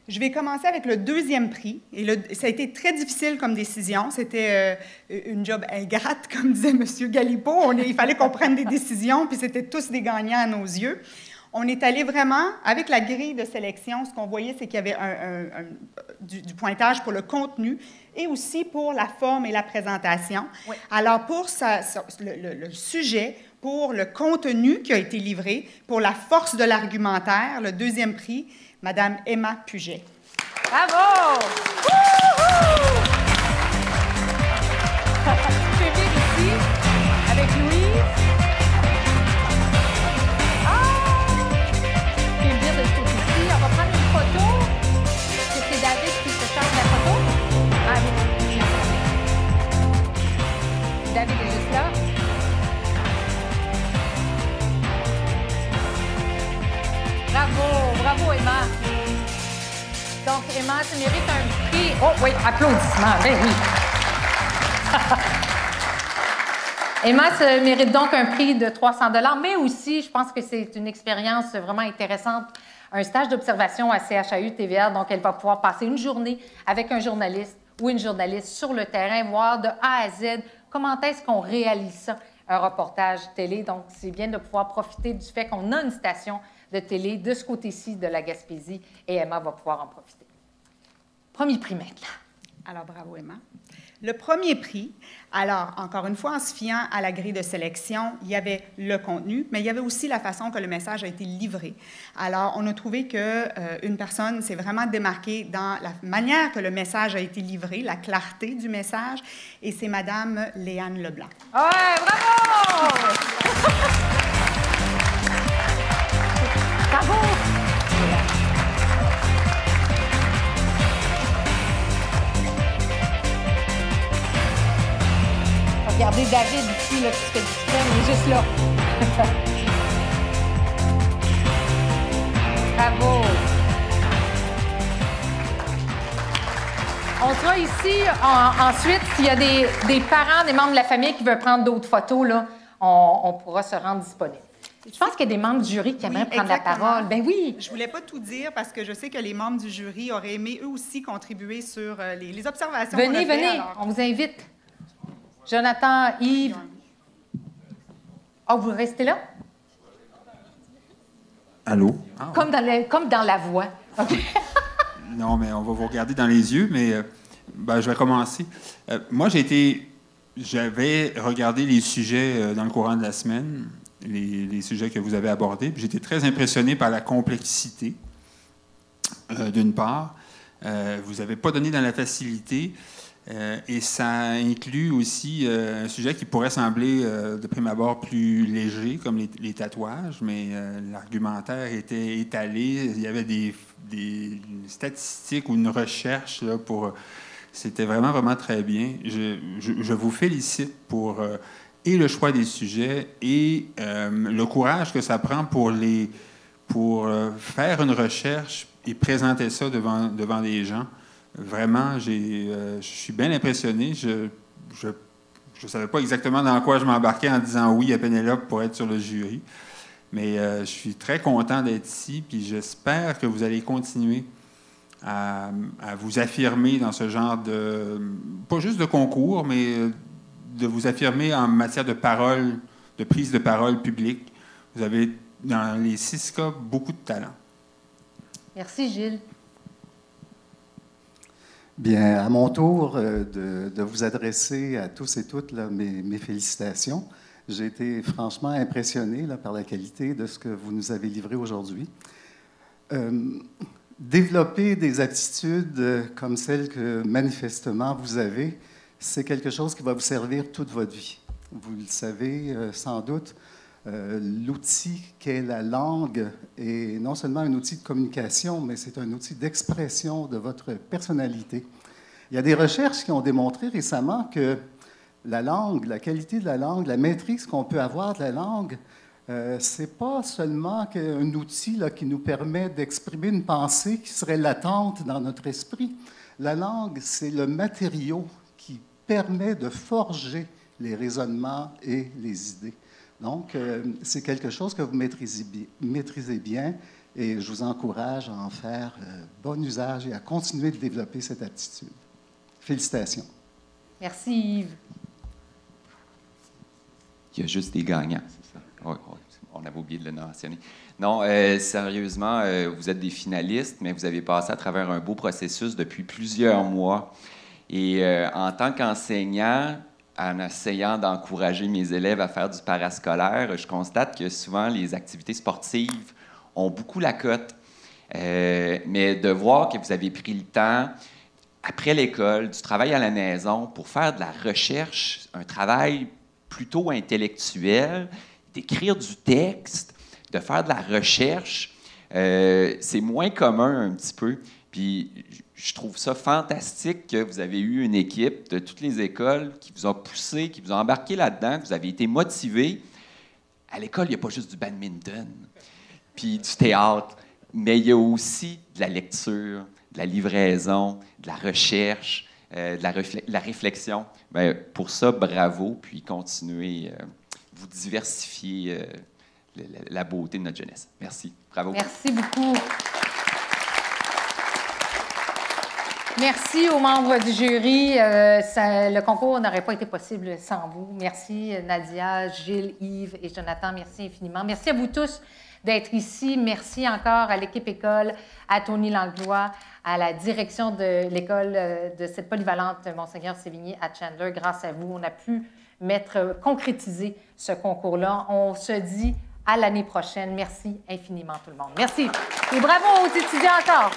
Je vais commencer avec le deuxième prix. Et ça a été très difficile comme décision. C'était une job ingrate, comme disait M. Galipeau. Il fallait qu'on prenne des décisions, puis c'était tous des gagnants à nos yeux. On est allé vraiment, avec la grille de sélection, ce qu'on voyait, c'est qu'il y avait du pointage pour le contenu et aussi pour la forme et la présentation. Oui. Alors, pour le sujet, pour le contenu qui a été livré, pour la force de l'argumentaire, le deuxième prix, Mme Emma Puget.
Bravo! Je vais venir ici avec Louise. Je vais me dire de ce côté-ci. On va prendre une photo. Est-ce que c'est David qui se charge la photo? Ah oui. David est juste là. Bravo, bravo Emma. Donc Emma, tu mérites un prix. Oh oui, applaudissements, ben oui. Emma se mérite donc un prix de 300 $, mais aussi, je pense que c'est une expérience vraiment intéressante, un stage d'observation à CHAU TVA. Donc, elle va pouvoir passer une journée avec un journaliste ou une journaliste sur le terrain, voir de A à Z comment est-ce qu'on réalise ça, un reportage télé. Donc, c'est bien de pouvoir profiter du fait qu'on a une station de télé de ce côté-ci de la Gaspésie et Emma va pouvoir en profiter. Premier prix maintenant.
Alors, bravo Emma. Le premier prix, alors, encore une fois, en se fiant à la grille de sélection, il y avait le contenu, mais il y avait aussi la façon que le message a été livré. Alors, on a trouvé qu'une personne s'est vraiment démarquée dans la manière que le message a été livré, la clarté du message, et c'est Mme Léane Leblanc.
Ouais, bravo! Bravo! Regardez David ici, là, qui se fait discret, mais il est juste là. Bravo! On sera ici. Ensuite, s'il y a des parents, des membres de la famille qui veulent prendre d'autres photos, là, on pourra se rendre disponible. Je pense qu'il y a des membres du jury qui aimeraient prendre
exactement.
la parole. Ben oui!
Je ne voulais pas tout dire parce que je sais que les membres du jury auraient aimé eux aussi contribuer sur les observations qu'on a fait.
Venez, on vous invite. Jonathan, Yves. Ah, vous restez là?
Allô?
Ah, ouais. Comme dans la voix. Okay.
Non, mais on va vous regarder dans les yeux, mais je vais commencer. Moi, j'avais regardé les sujets dans le courant de la semaine, les sujets que vous avez abordés. J'étais très impressionné par la complexité, d'une part. Vous n'avez pas donné dans la facilité. Et ça inclut aussi un sujet qui pourrait sembler, de prime abord, plus léger, comme les tatouages, mais l'argumentaire était étalé. Il y avait des statistiques ou une recherche là, c'était vraiment, vraiment très bien. Je vous félicite pour et le choix des sujets et le courage que ça prend pour faire une recherche et présenter ça devant les gens. Vraiment, je suis bien impressionné. Je ne savais pas exactement dans quoi je m'embarquais en disant oui à Pénélope pour être sur le jury. Mais je suis très content d'être ici, puis j'espère que vous allez continuer à vous affirmer dans ce genre pas juste de concours, mais de vous affirmer en matière de parole, de prise de parole publique. Vous avez, dans les 6 cas, beaucoup de talent.
Merci, Gilles.
Bien, à mon tour de vous adresser à tous et toutes là, mes félicitations. J'ai été franchement impressionné là, par la qualité de ce que vous nous avez livré aujourd'hui. Développer des aptitudes comme celles que manifestement vous avez, c'est quelque chose qui va vous servir toute votre vie. Vous le savez sans doute, l'outil qu'est la langue est non seulement un outil de communication, mais c'est un outil d'expression de votre personnalité. Il y a des recherches qui ont démontré récemment que la langue, la qualité de la langue, la maîtrise qu'on peut avoir de la langue, ce n'est pas seulement un outil là, qui nous permet d'exprimer une pensée qui serait latente dans notre esprit. La langue, c'est le matériau qui permet de forger les raisonnements et les idées. Donc, c'est quelque chose que vous maîtrisez bien et je vous encourage à en faire bon usage et à continuer de développer cette aptitude. Félicitations.
Merci, Yves.
Il y a juste des gagnants, c'est ça? Oui, on avait oublié de le mentionner. Non, sérieusement, vous êtes des finalistes, mais vous avez passé à travers un beau processus depuis plusieurs mois. Et en tant qu'enseignant, en essayant d'encourager mes élèves à faire du parascolaire, je constate que souvent les activités sportives ont beaucoup la cote. Mais de voir que vous avez pris le temps, après l'école, du travail à la maison, pour faire de la recherche, un travail plutôt intellectuel, d'écrire du texte, de faire de la recherche, c'est moins commun un petit peu. Puis je trouve ça fantastique que vous avez eu une équipe de toutes les écoles qui vous a poussé, qui vous a embarqué là-dedans, que vous avez été motivé. À l'école, il n'y a pas juste du badminton, puis du théâtre, mais il y a aussi de la lecture, de la livraison, de la recherche, de la réflexion. Bien, pour ça, bravo, puis continuez, vous diversifiez la beauté de notre jeunesse. Merci. Bravo.
Merci beaucoup. Merci aux membres du jury. Le concours n'aurait pas été possible sans vous. Merci Nadia, Gilles, Yves et Jonathan. Merci infiniment. Merci à vous tous d'être ici. Merci encore à l'équipe école, à Tony Langlois, à la direction de l'école de cette polyvalente Monseigneur Sévigné à Chandler. Grâce à vous, on a pu concrétiser ce concours-là. On se dit à l'année prochaine. Merci infiniment tout le monde. Merci. Et bravo aux étudiants encore.